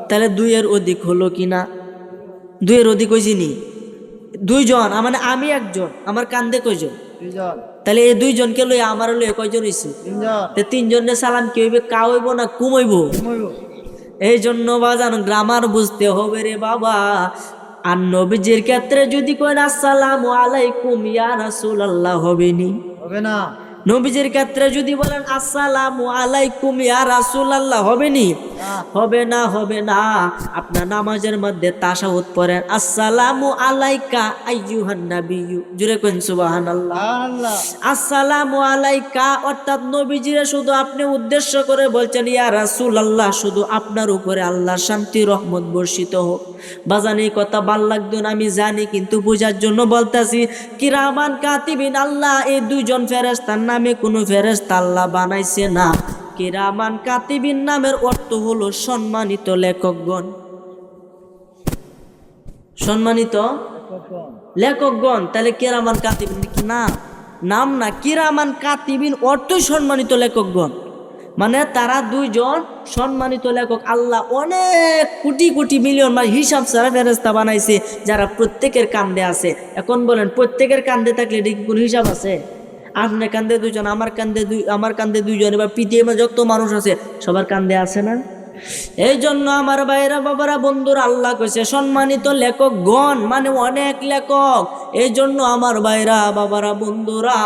তাহলে 2 এর অধিক হলো কিনা? 2 এর অধিক হয়েছি নি? 2 জন, মানে আমি একজন, আমার কান্দে কয়জন? 2 জন। তাহলে এই 2 জনকে লইয়া আমার লইয়া কয়জন হয়েছে? 3 জন। 3 জনের সালাম কি হইবে? কা হইব না কুম হইব? এই জন্য বাজান গ্রামার বুঝতে হবে রে বাবা। আর নবীজির ক্ষেত্রে যদি কই আসসালামু আলাইকুম ইয়া রাসূলুল্লাহ, হবে নি? হবে না। নবীজির ক্ষেত্রে যদি বলেন আসসালামু আলাইকুম ইয়া রাসূলুল্লাহ, হবে নি? হবে না, হবে না। আপনার নামাজের মধ্যে তাশাহুদ পড়েন আসসালামু আলাইকা আইয়ুহান নাবিয়্যু, জোরে কোন সুবহানাল্লাহ। আসসালামু আলাইকা অর্থাৎ নবীজিরে শুধু আপনি উদ্দেশ্য করে বলছেন ইয়া রাসূলুল্লাহ, শুধু আপনার উপরে আল্লাহর শান্তি রহমত বর্ষিত হোক। বাজান এই কথা ভাল লাগতো না আমি জানি, কিন্তু বোঝার জন্য বলতাছি। কিরামান কাতিবিন, আল্লাহ এই 2 জন ফেরেশতার নামে কোনো ফেরেশতা আল্লাহ বানাইছে না। কিরামান কাতিবিন নামের অর্থ হলো সম্মানিত লেখকগণ। সম্মানিত লেখকগণ। তাহলে কিরামান কাতিবিন কি না? নাম না। কিরামান কাতিবিন অর্থই সম্মানিত লেখকগণ। মানে তারা দুইজন সম্মানিত লেখক। আল্লাহ অনেক কোটি কোটি মিলিয়ন মানে হিসাব ছাড়া ফেরেশতা বানাইছে যারা প্রত্যেকের কান্দে আছে। এখন বলেন প্রত্যেকের কান্দে থাকলে এটা কি কোনো হিসাব আছে? আপনার কান্দে দুইজন, আমার কান্দে দুইজন, এবার পৃথিবীতে যত মানুষ আছে সবার কান্দে আছে না? এই জন্য আমার ভাইরা বাবারা বন্ধুরা আল্লাহ কইছে সম্মানিত লেখকগণ মানে অনেক লেখক। এই জন্য আমার ভাইরা বাবারা বন্ধুরা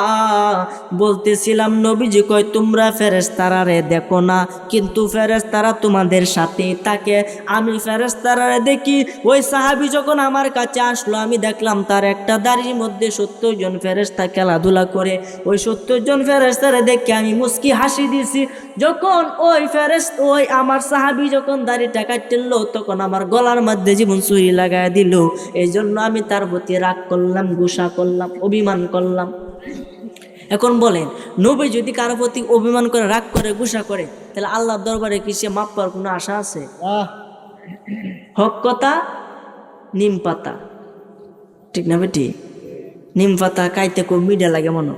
বলতেছিলাম নবীজি কয় তোমরা ফেরেশতারারে দেখো না কিন্তু ফেরেশতারা তোমাদের সাথেই থাকে। আমি ফেরেশতারারে দেখি। ওই সাহাবী যখন আমার কাছে আসলো আমি দেখলাম তার একটা দাড়ির মধ্যে 70 জন ফেরেশতা খেলাধুলা করে। ওই 70 জন ফেরেশতারে দেখে আমি মুস্কি হাসি দিছি। যখন ওই আমার সাহাবী যখন দাড়িটা কাটছিল তখন আমার গলার মধ্যে জীবন ছুরি লাগায় দিল। এই জন্য আমি তার প্রতি রাগ করলাম, গুসা করলাম, অভিমান করলাম। এখন বলেন নবী যদি কারো প্রতি অভিমান করে, রাগ করে, গুসা করে, তাহলে আল্লাহর দরবারে কি সে মাপ পাওয়ার কোনো আশা আছে? হক কথা নিম পাতা, ঠিক না বেটি? নিম পাতা খাইতে খুব মিঠা লাগে মনে,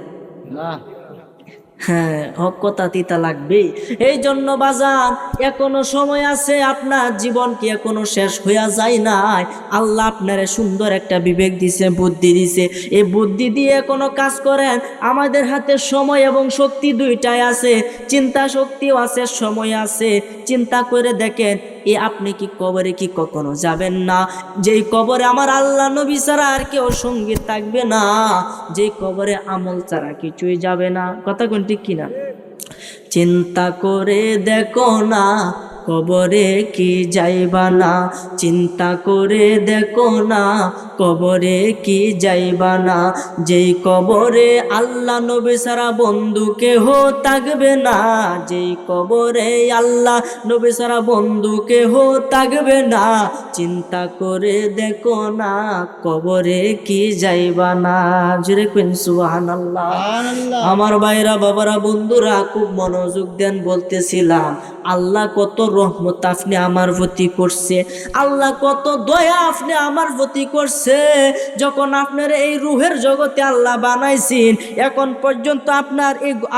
হ্যাঁ হক কথা তিতা লাগবেই। এই জন্য বাজান এখনো সময় আছে, আপনার জীবন কি এখনো শেষ হইয়া যায় নাই। আল্লাহ আপনারে সুন্দর একটা বিবেক দিছে, বুদ্ধি দিছে। এই বুদ্ধি দিয়ে কোনো কাজ করেন। আমাদের হাতে সময় এবং শক্তি দুইটাই আছে, চিন্তা শক্তিও আছে, সময় আছে। চিন্তা করে দেখেন আপনি কি কবরে কি কখনো যাবেন না? যেই কবরে আমার আল্লাহ নবী ছাড়া আর কেউ সঙ্গী থাকবে না, যেই কবরে আমল ছাড়া কিছুই যাবে না। কথা কোন ঠিক কিনা? চিন্তা করে দেখো না কবরে কি যাইবা না, চিন্তা করে দেখো না কবরে কি যাইবা না। যেই কবরে আল্লাহ নবী ছাড়া বন্ধু কেহ থাকবে না, যেই কবরে আল্লাহ নবী ছাড়া বন্ধু কেহ থাকবে না। চিন্তা করে দেখো না কবরে কি যাইবা না। জোরে কইন সুবহানাল্লাহ। আমার ভাইরা বাবারা বন্ধুরা খুব মনোযোগ দেন, বলতেছিলাম আল্লাহ কত রহমত আপনি আমার প্রতি করছে, আল্লাহ কত দয়া আপনি আমার প্রতি করছে। যখন আপনার এই রুহের জগতে আল্লাহ বানাইছেন এখন পর্যন্ত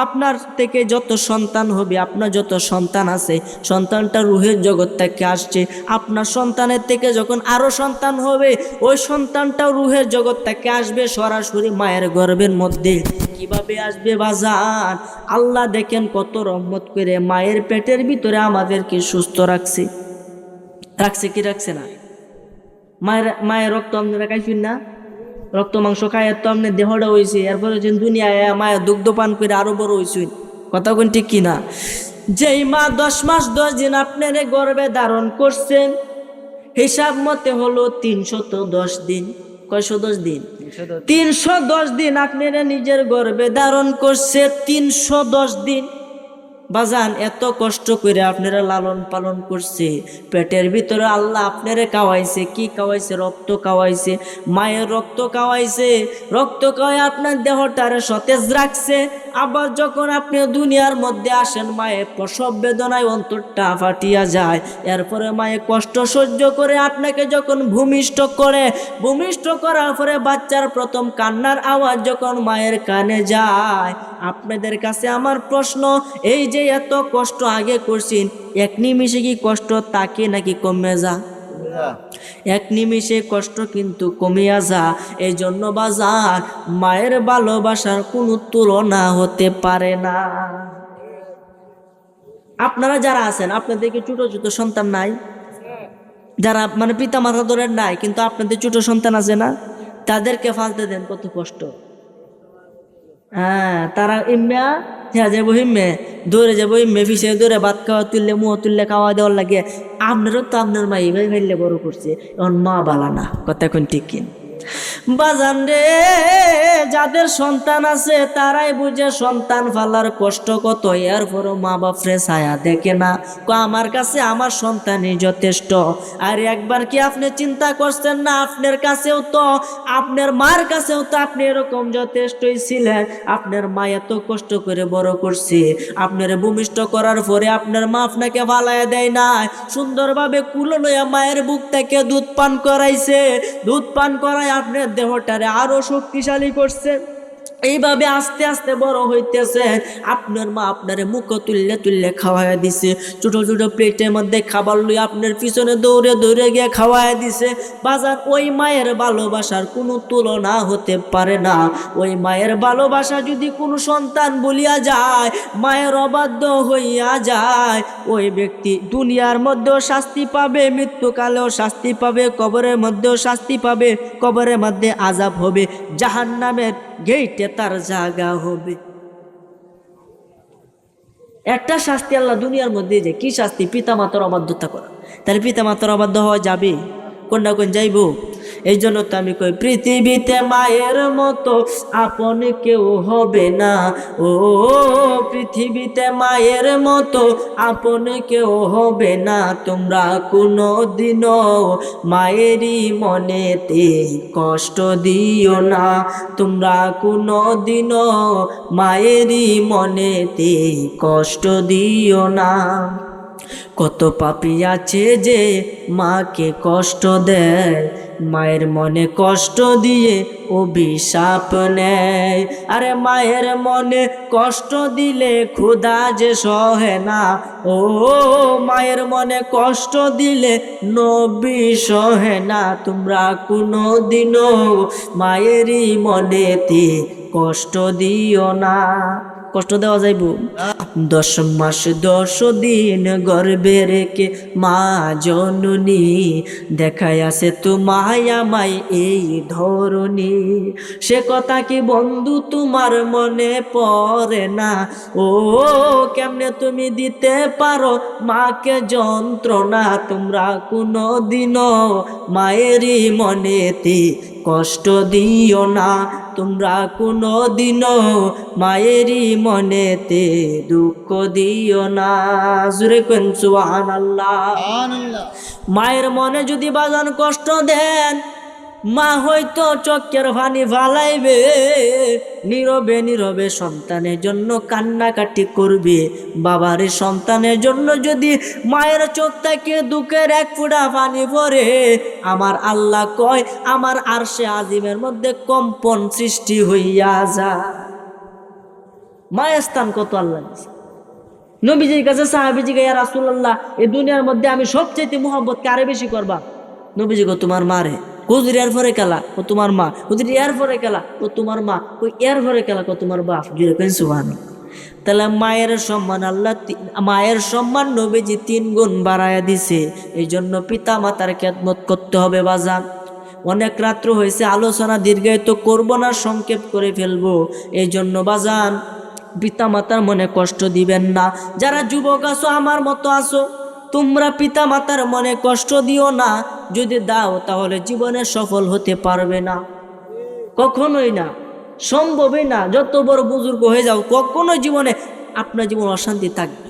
আপনার থেকে যত সন্তান হবে, আপনার যত সন্তান আছে সন্তানটা রুহের জগৎ থেকে আসছে। আপনার সন্তানের থেকে যখন আরো সন্তান হবে ওই সন্তানটাও রুহের জগৎ থেকে আসবে সরাসরি মায়ের গর্ভের মধ্যে। কিভাবে আসবে বাজান? আল্লাহ দেখেন কত রহমত করে মায়ের পেটের ভিতরে আমাদেরকে সুস্থ রাখছে কি রাখছে না? মায়ের রক্ত আপনারা খাইছেন না? রক্ত মাংস খায় তো আপনার দেহটা হয়েছে, এরপরে দুনিয়ায় মায়ের দুগ্ধ পান করে আরো বড় হয়েছেন। কথা কোন ঠিক কিনা? যেই মা 10 মাস 10 দিন আপনার গর্ভে ধারণ করছেন হিসাব মতে হলো 310 দিন। কয়শো 10 দিন? 310 দিন আপনারা নিজের গর্ভে ধারণ করছে। 310 দিন বাজান এত কষ্ট করে আপনারা লালন পালন করছে। পেটের ভিতরে আল্লাহ আপনারে খাওয়াইছে, কি খাওয়াইছে? রক্ত খাওয়াইছে, মায়ের রক্ত খাওয়াইছে। রক্ত খাওয়াই আপনার দেহটারে সতেজ রাখছে। আবার যখন আপনি দুনিয়ার মধ্যে আসেন মায়ের প্রসব বেদনায় অন্তরটা ফাটিয়া যায়। এরপরে মায়ের কষ্ট সহ্য করে আপনাকে যখন ভূমিষ্ঠ করে, ভূমিষ্ঠ করার পরে বাচ্চার প্রথম কান্নার আওয়াজ যখন মায়ের কানে যায়, আপনাদের কাছে আমার প্রশ্ন, এই যে এত কষ্ট আগে করছেন এক নিমিষে কি কষ্ট তাকে নাকি কমে যা? এক নিমিষে কষ্ট কিন্তু কমিয়া যা। এই জন্য বাজার মায়ের ভালোবাসার কোনো তুলনা হতে পারে না। আপনারা যারা আছেন আপনাদেরকে ছোট ছোট সন্তান নাই, যারা মানে পিতা মাতা ধরেন নাই কিন্তু আপনাদের ছোট সন্তান আছে না, তাদেরকে ফালতে দেন কত কষ্ট। হ্যাঁ তারা ইম্যা যাবো হিম্মে দৌড়ে যাবো, ইম্মে ফিসে দৌড়ে ভাত খাওয়া তুললে মুহ তুললে খাওয়া দেওয়ার লাগে। আপনারও তো আপনার মা এইভাবে ফেললে বড় করছে, এখন মা বালা না। কথা এখন ঠিক কিন বাজান রে? যাদের সন্তান আছে তারাই বুঝে সন্তান ফালার কষ্ট কত। এরপরও মা বাপরে ছায়া দেখে না, আমার কাছে আমার সন্তানই যথেষ্ট। আর একবার কি আপনি চিন্তা করছেন না আপনার কাছেও তো, আপনার মার কাছেও তো আপনি এরকম যথেষ্টই ছিলেন। আপনার মা এত কষ্ট করে বড় করছে, আপনার ভূমিষ্ঠ করার পরে আপনার মা আপনাকে ফালাইয়া দেয় নাই, সুন্দরভাবে কুলো লইয়া মায়ের বুক থেকে দুধ পান করাইছে। দুধ পান করায় আপনার দেহটারে আরো শক্তিশালী করছে। এইভাবে আস্তে আস্তে বড় হইতেছে। আপনার মা আপনারে মুখ তুললে তুললে খাওয়াইয়া দিছে, ছোট ছোট প্লেটের মধ্যে খাবার লইয়া আপনার পিছনে দৌড়ে দৌড়ে গিয়ে খাওয়াইয়া দিছে। বাজার ওই মায়ের ভালোবাসার কোনো তুলনা হতে পারে না। ওই মায়ের ভালোবাসা যদি কোনো সন্তান বলিয়া যায়, মায়ের অবাধ্য হইয়া যায়, ওই ব্যক্তি দুনিয়ার মধ্যেও শাস্তি পাবে, মৃত্যুকালেও শাস্তি পাবে, কবরের মধ্যেও শাস্তি পাবে, কবরের মধ্যে আযাব হবে, জাহান্নামের গেইটে তার জায়গা হবে। একটা শাস্তি আল্লাহ দুনিয়ার মধ্যে, যে কি শাস্তি? পিতামাতার অবাধ্যতা করা। তাহলে পিতামাতার অবাধ্য হওয়া যাবে? কোনটা কোন যাইব? এই জন্য তো আমি কই, পৃথিবীতে মায়ের মতো আপন কেউ হবে না। ও পৃথিবীতে মায়ের মতো আপন কেউ হবে না। তোমরা কোনোদিনও মায়েরই মনেতে কষ্ট দিও না। তোমরা কোনোদিনও মায়েরই মনেতে কষ্ট দিও না। কত পাপী আছে যে মাকে কষ্ট দেয়, মায়ের মনে কষ্ট দিয়ে অভিশাপ নেয়। আরে মায়ের মনে কষ্ট দিলে ক্ষুধা যে সহে না, ও মায়ের মনে কষ্ট দিলে নবী সহে না। তোমরা কোনোদিনও মায়েরই মনেতে কষ্ট দিও না। কষ্ট দেওয়া যাইব? 10 মাস 10 দিন গর্ভে রেখে মা জননী দেখায় আছে তোমায় আমায় এই ধরনী। সে কথা কি বন্ধু তোমার মনে পড়ে না? ও কেমনে তুমি দিতে পারো মাকে যন্ত্রণা? তোমরা কোনোদিনও মায়েরই মনেতে কষ্ট দিও না। তোমরা কোনোদিনও মায়েরই মনেতে দুঃখ দিও না। জোরে কোন সুবহানাল্লাহ। মায়ের মনে যদি বাজান কষ্ট দেন, মা হয়তো চোখের পানি ফালাইবে, নীরবে নীরবে সন্তানের জন্য কান্নাকাটি করবে। বাবার সন্তানের জন্য যদি মায়ের চোখ থেকে দুঃখের এক ফোঁটা পানি পড়ে, আমার আল্লাহ কয় আমার আরশে আজিমের মধ্যে কম্পন সৃষ্টি হইয়া যায়। মায়ের স্থান কত আল্লাহ দিয়েছে। নবীজির কাছে সাহাবীজি কে, ইয়া রাসূলুল্লাহ, এই দুনিয়ার মধ্যে আমি সবচেয়ে মুহাব্বত কারে বেশি করবা? নবীজি গো তোমার মারে। হুজুর এর পরে কেলা? ও তোমার মা। হুজুর এর পরে কেলা? ও তোমার মা। ওই এর পরে কেলা? ও তোমার বাপ। জুড়ে কেন সুবহানাল্লাহ। তাহলে মায়ের সম্মান আল্লাহ, মায়ের সম্মান নবীজি 3 গুণ বাড়ায়া দিছে। এই জন্য পিতা মাতার খেদমত করতে হবে বাজান। অনেক রাত্র হয়েছে, আলোচনা দীর্ঘায়িত করব না, সংক্ষেপ করে ফেলবো। এই জন্য বাজান পিতা মাতার মনে কষ্ট দিবেন না। যারা যুবক আছো, আমার মতো আছো, তোমরা পিতা মাতার মনে কষ্ট দিও না। যদি দাও তাহলে জীবনে সফল হতে পারবে না, কখনোই না, সম্ভবই না। যত বড় বুজুর্গ হয়ে যাও, কখনো জীবনে আপনার জীবন অশান্তি থাকবে।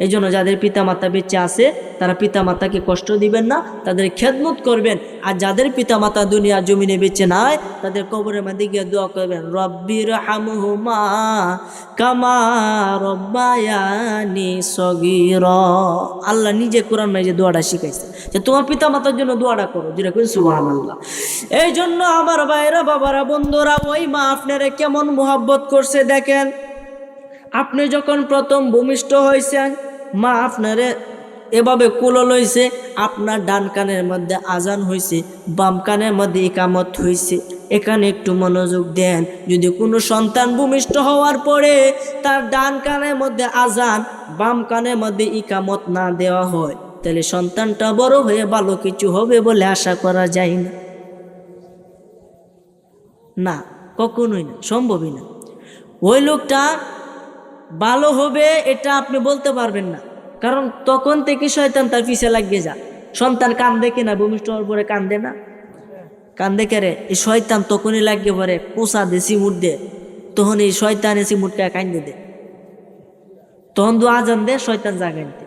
এই জন্য যাদের পিতা মাতা বেঁচে আছে, তারা পিতা মাতাকে কষ্ট দিবেন না, তাদের খেদমত করবেন। আর যাদের পিতা মাতা দুনিয়া জমিনে বেঁচে নাই, তাদের কবরের মধ্যে গিয়ে দোয়া করবেন, রব্বির হামহুমা কামা রব্বায়ানি সগীরা। আল্লাহ নিজে কোরআন মাঝে দোয়াটা শিখাইছে যে তোমার পিতা মাতার জন্য দোয়াটা করো। যেরকম সুবহানাল্লাহ। এই জন্য আমার ভাইরা, বাবারা, বন্ধুরা, ওই মা আপনারে কেমন মোহাব্বত করছে দেখেন। আপনি যখন প্রথম ভূমিষ্ঠ হয়েছেন, মা আপনারে এভাবে কুলো লইছে, আপনার ডান কানের মধ্যে আজান হয়েছে, বাম কানের মধ্যে ইকামত হয়েছে। এখানে একটু মনোযোগ দেন। যদি কোনো সন্তান ভূমিষ্ঠ হওয়ার পরে তার ডান কানের মধ্যে আজান, বাম কানের মধ্যে ইকামত না দেওয়া হয়, তাহলে সন্তানটা বড় হয়ে ভালো কিছু হবে বলে আশা করা যায় না। না, কখনোই না, সম্ভবই না। ওই লোকটা ভালো হবে এটা আপনি বলতে পারবেন না, কারণ তখন থেকে শয়তান তার পিছে লাগিয়ে যা। সন্তান কান্দে কিনা? ভূমিষ্ঠ হওয়ার পরে কান্দে না? কান্দে কে রে? এই শয়তান তখনই লাগিয়ে পরে পোষা দে, সিমুট দে, তখন এই শয়তান এসে মুটটা কান্দে দে, তখন দু আজান দে, শয়তান জাগাই দে,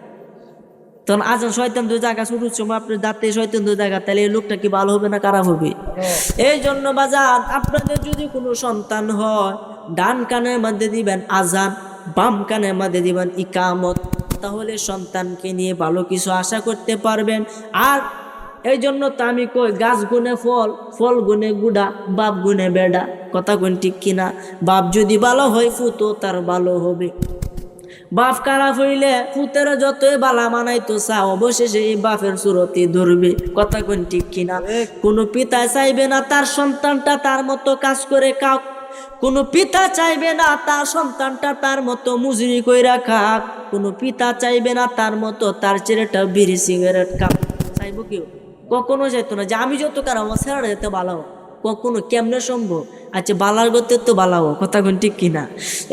তখন আজান শয়তান দু জায়গা শুরুর সময় আপনার দাঁতে শয়তান দু জায়গা, তাহলে এই লোকটা কি ভালো হবে না খারাপ হবে? এই জন্য বাজান, আপনাদের যদি কোনো সন্তান হয়, ডান কানের মধ্যে দিবেন আজান, বাম কানের মধ্যে দিবেন ইকামত, তাহলে সন্তানকে নিয়ে ভালো কিছু আশা করতে পারবেন। আর এই জন্য তো আমি কই, গাছ গুনে ফল, ফল গুনে গুড়া, বাপ গুনে বেড়া। কথা কোন ঠিক কিনা? বাপ যদি ভালো হয় ফুতো তার ভালো হবে, বাপ খারাপ হইলে ফুতের যতই বালা মানাইতো চা অবশেষে এই বাপের সুরতি ধরবে। কথা কোন ঠিক কিনা? কোনো পিতা চাইবে না তার সন্তানটা তার মতো কাজ করে খাক, কোনো পিতা চাইবে না তার সন্তানটা তার মতো মুজরি কইরা খাক, কোনো পিতা চাইবে না তার মতো তার ছেলেটা বিড়ি সিগারেট খাক। চাইবো কেউ? কখনো চাইতো না যে আমি যত কার আমার ছেলেটা যেতে ভালো হোক। কখনো কেমনে সম্ভব? আচ্ছা বালার গতে তো বালাও, কথা কোন ঠিক কিনা?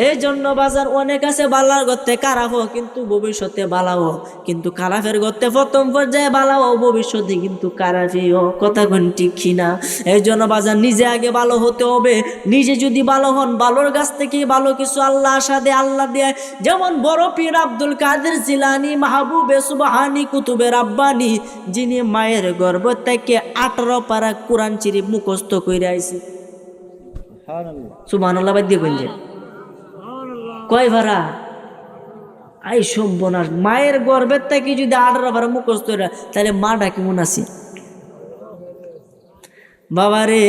এই জন্য বাজার অনেক আছে বালার গতে খারাপ হোক কিন্তু ভবিষ্যতে বালাও, কিন্তু খারাপের গতে প্রথম পর্যায়ে বালাও ভবিষ্যতে কিন্তু খারাপই হোক। কথা কোন ঠিক কিনা? এই জন্য বাজার নিজে আগে ভালো হতে হবে। নিজে যদি ভালো হন, ভালোর কাছ থেকে ভালো কিছু আল্লাহ আশা দেয়, আল্লাহ দেয়। যেমন বড় পীর আব্দুল কাদের জিলানী, মাহবুবে সুবহানী, কুতুবে রাব্বানী, যিনি মায়ের গর্ভ থেকে 18 পারা কোরআন শরীফ মুখস্থ কইরা আইছে। সুবহানাল্লাহ বাদ দিয়ে কইন যে কয় ভাড়া আই সর্বনাশ, মায়ের গর্ভের থেকে যদি 18 পারা মুখস্থ কইরা, তাহলে মাটা কেমন আছে বাবারে?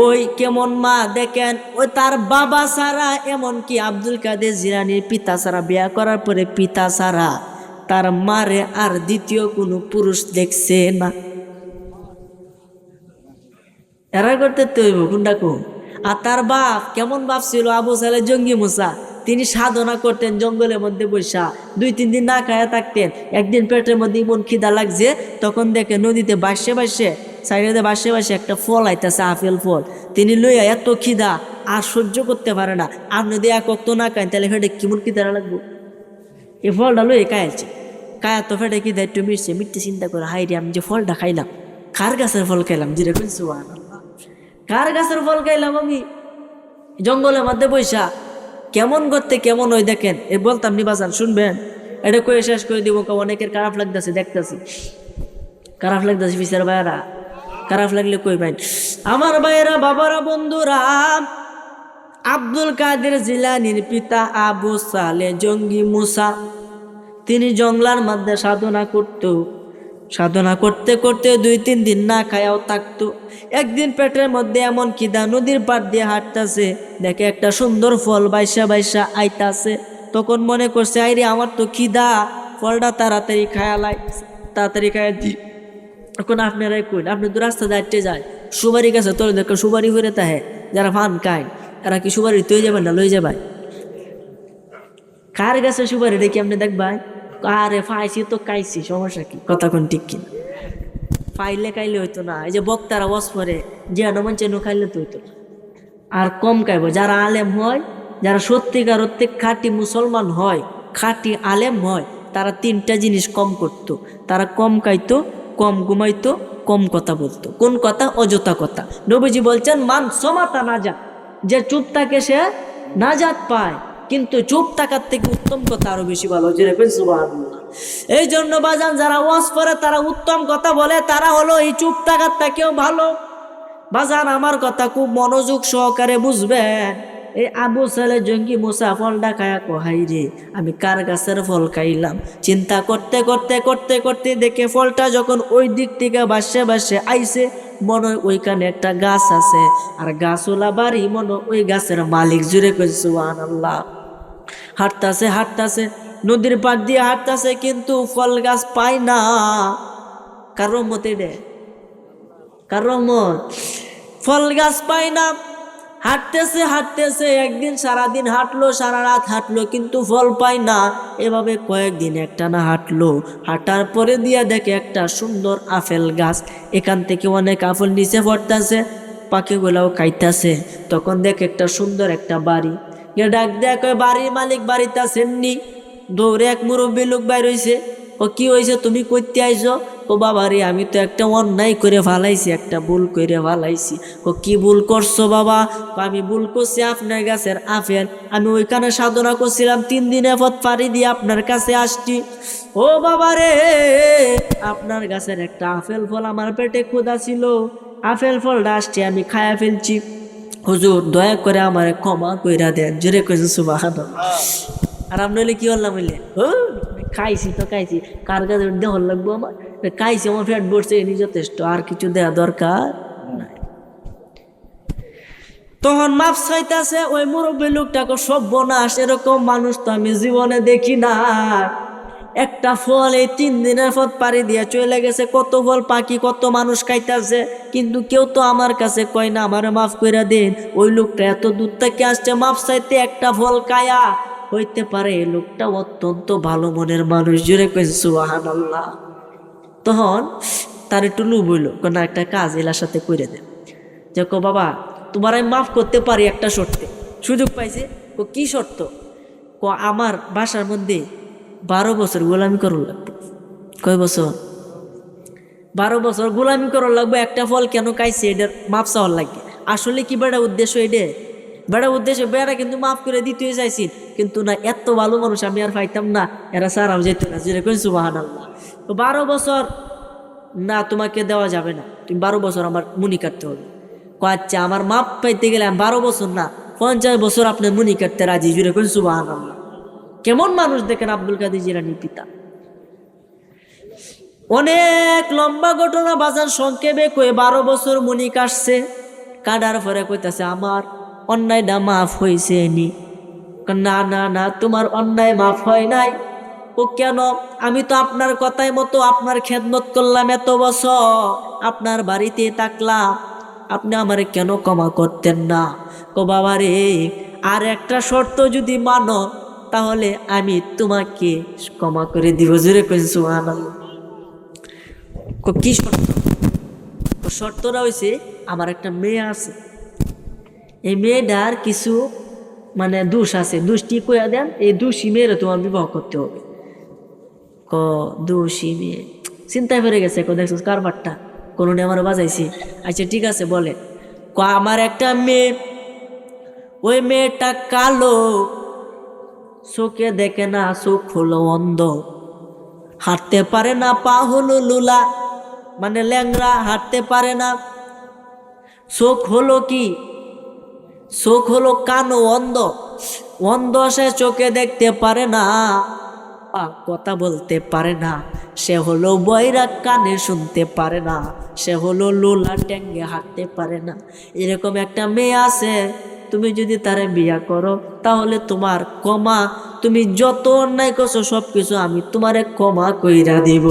ওই কেমন মা দেখেন, ওই তার বাবা ছাড়া, এমনকি আব্দুল কাদের জিলানীর পিতা ছাড়া, বিয়া করার পরে পিতা ছাড়া তার মারে আর দ্বিতীয় কোনো পুরুষ দেখছে না। এরা করতে তৈব কোনটা কো? আর তার বাপ কেমন বাপ ছিল? আবু সালে জঙ্গি মুসা, তিনি সাধনা করতেন জঙ্গলের মধ্যে বসা, 2-3 দিন না খায়া থাকতেন। একদিন পেটের মধ্যে এমন খিদা লাগছে, তখন দেখে নদীতে বাসে বাসে, সাইডে বাসে বাসে একটা ফল আইতেছে, আপেল ফল। তিনি লইয়া এত খিদা আর সহ্য করতে পারে না। আপনি যদি এক অক্ত না খান তাহলে ফেটে কেমন খিদা লাগবো? এই ফলটা লইয়ে খাইছে, কায়া তো ফেটে খিদা একটু মিটতে চিন্তা করে, হাই রে আমি যে ফলটা খাইলাম, কার গাছের ফল খাইলাম? যেরকম সুবহানাল্লাহ, কার গাছের ফল খাইলাম আমি? জঙ্গলের মধ্যে বৈশা কেমন করতে কেমন ওই দেখেন। এ বলতাম নি বাজান, শুনবেন? এটা কয়ে শেষ করে দিব। অনেকের খারাপ লাগতেছে, দেখতেছি খারাপ লাগতেছে। বিচার ভাইয়েরা, খারাপ লাগলে কই ভাই আমার ভাইয়েরা, বাবারা, বন্ধুরা, আব্দুল কাদের জিলানীর পিতা আবু সালে জঙ্গি মুসা, তিনি জঙ্গলার মধ্যে সাধনা করত। সাধনা করতে করতে 2-3 দিন না খায়াও থাকতো। একদিন পেটের মধ্যে এমন খিদা, নদীর পাড় দিয়ে হাঁটতেছে, দেখে একটা সুন্দর ফল বাইসা বাইসা আইতাছে। তখন মনে করছে, আইরে আমার তো খিদা, ফলটা তাড়াতাড়ি খায়ালাই, তাড়াতাড়ি খায়া দি। এখন আপনারাই কইন, আপনি তো রাস্তা যাইতে যায়, সুবারি গাছে তোলে দেখো সুবারি হয়ে তাহে, যারা ফান খায় এরা কি সুবারি তুই যাবেন না লই যাবাই? কার গাছে সুবারি দেখি আপনি দেখবাই? আরে ফাইছি তো খাইছি, সমস্যা কি? কথা কোন ঠিক কিনা? ফাইলে খাইলে হইতো না। এই যে বক্তারা ওয়াজ করে, যে আনমান চেন খাইলে তো হইতো না। আর কম খাইব যারা আলেম হয়, যারা সত্যিকার অর্থে খাঁটি মুসলমান হয়, খাঁটি আলেম হয়, তারা 3টা জিনিস কম করত। তারা কম খাইতো, কম ঘুমাইতো, কম কথা বলতো। কোন কথা? অযথা কথা। নবীজি বলছেন, মান সমাতা নাজাত, যে চুপ থাকে সে নাজাত পায়। কিন্তু চুপ থাকার থেকে উত্তম কথা আরো বেশি ভালো। যেরকম সুবহানাল্লাহ। এই জন্য বাজান যারা ওয়াজ করে তারা উত্তম কথা বলে, তারা হলো এই চুপ থাকার থেকেও ভালো। বাজান আমার কথা খুব মনোযোগ সহকারে বুঝবেন। এই আবু সালে জঙ্গি মুসা ফলটা খায়া কহাই রে আমি কার গাছের ফল খাইলাম। চিন্তা করতে করতে করতে করতে দেখে ফলটা যখন ওই দিক থেকে বাসে বাসে আইছে, মনে হয় ওইখানে একটা গাছ আছে, আর গাছওয়ালা বাড়ি, মনে ওই গাছের মালিক। জুড়ে কইছে সুবহানাল্লাহ। হাঁটতাছে হাঁটতাছে, নদীর পাড় দিয়ে হাঁটতাছে, কিন্তু ফল গাছ পায় না। কার রহমত? রে কার রহমত? ফল গাছ পায় না। হাঁটতেছে হাঁটতেছে, একদিন সারাদিন হাঁটলো, সারা রাত হাঁটলো, কিন্তু ফল পায় না। এভাবে কয়েকদিন একটা না হাঁটলো। হাঁটার পরে দিয়া দেখে একটা সুন্দর আপেল গাছ, এখান থেকে অনেক আপেল নিচে পড়তেছে, পাখিগুলাও খাইতেছে। তখন দেখে একটা সুন্দর একটা বাড়ি, ডাক দেয়া কয়, বাড়ির মালিক বাড়িতে আছেননি? দৌড়ে এক মুরব্বী লোক বাইর হইছে। ও কি হয়েছে, তুমি কইতে আইছো? ও বাবা রে আমি তো একটা অন্যায় করে ফালাইছি, একটা ভুল করে ফালাইছি। ও কি ভুল করছো বাবা? আমি ভুল করছি আপনার গাছের আপেল, আমি ওইখানে সাধনা করছিলাম, 3 দিনের পথ পাড়ি দিয়ে আপনার কাছে আসছি। ও বাবা রে, আপনার গাছের একটা আপেল ফল আমার পেটে ক্ষুধা ছিল, আপেল ফলটা আসছে আমি খায়া ফেলছি। হুজুর দয়া করে আমার ক্ষমা কইরা দেন। জোরে কইছে সুবহানাল্লাহ। আর আপনার কি বললাম বললে, খাইছি তো খাইছি, কার কাছে দেহ লাগবো আমার? খাইছি, আমার পেট ভরছে, এনি যথেষ্ট, আর কিছু দেওয়া দরকার নাই। তখন মাপ চাইতেছে ওই মুরব্বী লোকটাকে সর্বনাশ, এরকম মানুষ তো আমি জীবনে দেখি না। একটা ফল এই 3 দিনের পথ পাড়ি দিয়ে চলে গেছে, কত ফল পাখি কত মানুষ খাইতেছে, কিন্তু কেউ তো আমার কাছে কয় না আমারে মাফ কইরা দিন। ওই লোকটা এত দূর থেকে আসছে মাফ চাইতে, একটা ফল খায়া। হইতে পারে এই লোকটা অত্যন্ত ভালো মনের মানুষ, জোরে কইছে সুবহানাল্লাহ। তখন তার একটু লোভ হইল, না একটা কাজ এলার সাথে করে দেন, যে কো বাবা তোমার আমি মাফ করতে পারি একটা শর্তে। সুযোগ পাইছে, কো কি শর্ত? কো আমার বাসার মধ্যে 12 বছর গোলামি করার লাগবে। কয় বছর? 12 বছর গোলামি করার লাগবে। একটা ফল কেন খাইছে এটার মাপ চাওয়ার লাগবে। আসলে কি বেড়া উদ্দেশ্য? এটা বেড়া উদ্দেশ্য, বেড়া কিন্তু মাফ করে দিতে চাইছি, কিন্তু না এত ভালো মানুষ আমি আর পাইতাম না, এরা সারাও যেত না, যেরকম সুবহানাল্লাহ। তো 12 বছর না তোমাকে দেওয়া যাবে না, তুমি 12 বছর আমার মুনি কাটতে হবে। আচ্ছা আমার মাপ পাইতে গেলে 12 বছর না 50 বছর আপনার মুনি কাটতে রাজি, জুড়ে কোন সুবহানাল্লাহ। কেমন মানুষ দেখেন আব্দুল কাদের জিলানী পিতা। অনেক লম্বা ঘটনা বাজার সংক্ষেপে কয়ে 12 বছর মুনি কাটছে। কাটার পরে কইতাছে আমার অন্যায়টা মাফ হয়েছে নি? না না না, তোমার অন্যায় মাফ হয় নাই। ও কেন? আমি তো আপনার কথাই মতো আপনার খেদমত করলাম এত বছর, আপনার বাড়িতে থাকলাম, আপনি আমারে কেন ক্ষমা করতেন না? কো বাবা রে, আর একটা শর্ত যদি মানো তাহলে আমি তোমাকে ক্ষমা করে দিব, জোরে কইন সুবহানাল্লাহ। কো কি শর্ত? শর্তটা হইছে আমার একটা মেয়ে আছে, এই মেয়েটার কিছু মানে দোষ আছে, দোষটি কইয়া দেন, এই দোষী মেয়েরা তোমার বিবাহ করতে হবে। ক দোষী মেয়ে চিন্তায় ফেরে গেছে, কো দেখছো কারবারটা কোনো আমার বাজাইছি। আচ্ছা ঠিক আছে বলে, ক আমার একটা মেয়ে, ওই মেয়েটা কালো, চোখে দেখে না, চোখ হলো অন্ধ, হাঁটতে পারে না, পা হলো লুলা, মানে ল্যাংরা, হাঁটতে পারে না। চোখ হলো কি? চোখ হলো কানো, অন্ধ। অন্ধ, সে চোখে দেখতে পারে না, কথা বলতে পারে না। সে হলো বয়রা, কানে শুনতে পারে না। সে হলো লোলা, ট্যাঙ্গে হাঁটতে পারে না। এরকম একটা মেয়ে আছে, তুমি যদি তারে বিয়া করো তাহলে তোমার ক্ষমা, তুমি যত অন্যায় করছো সবকিছু আমি তোমারে ক্ষমা কইরা দিব।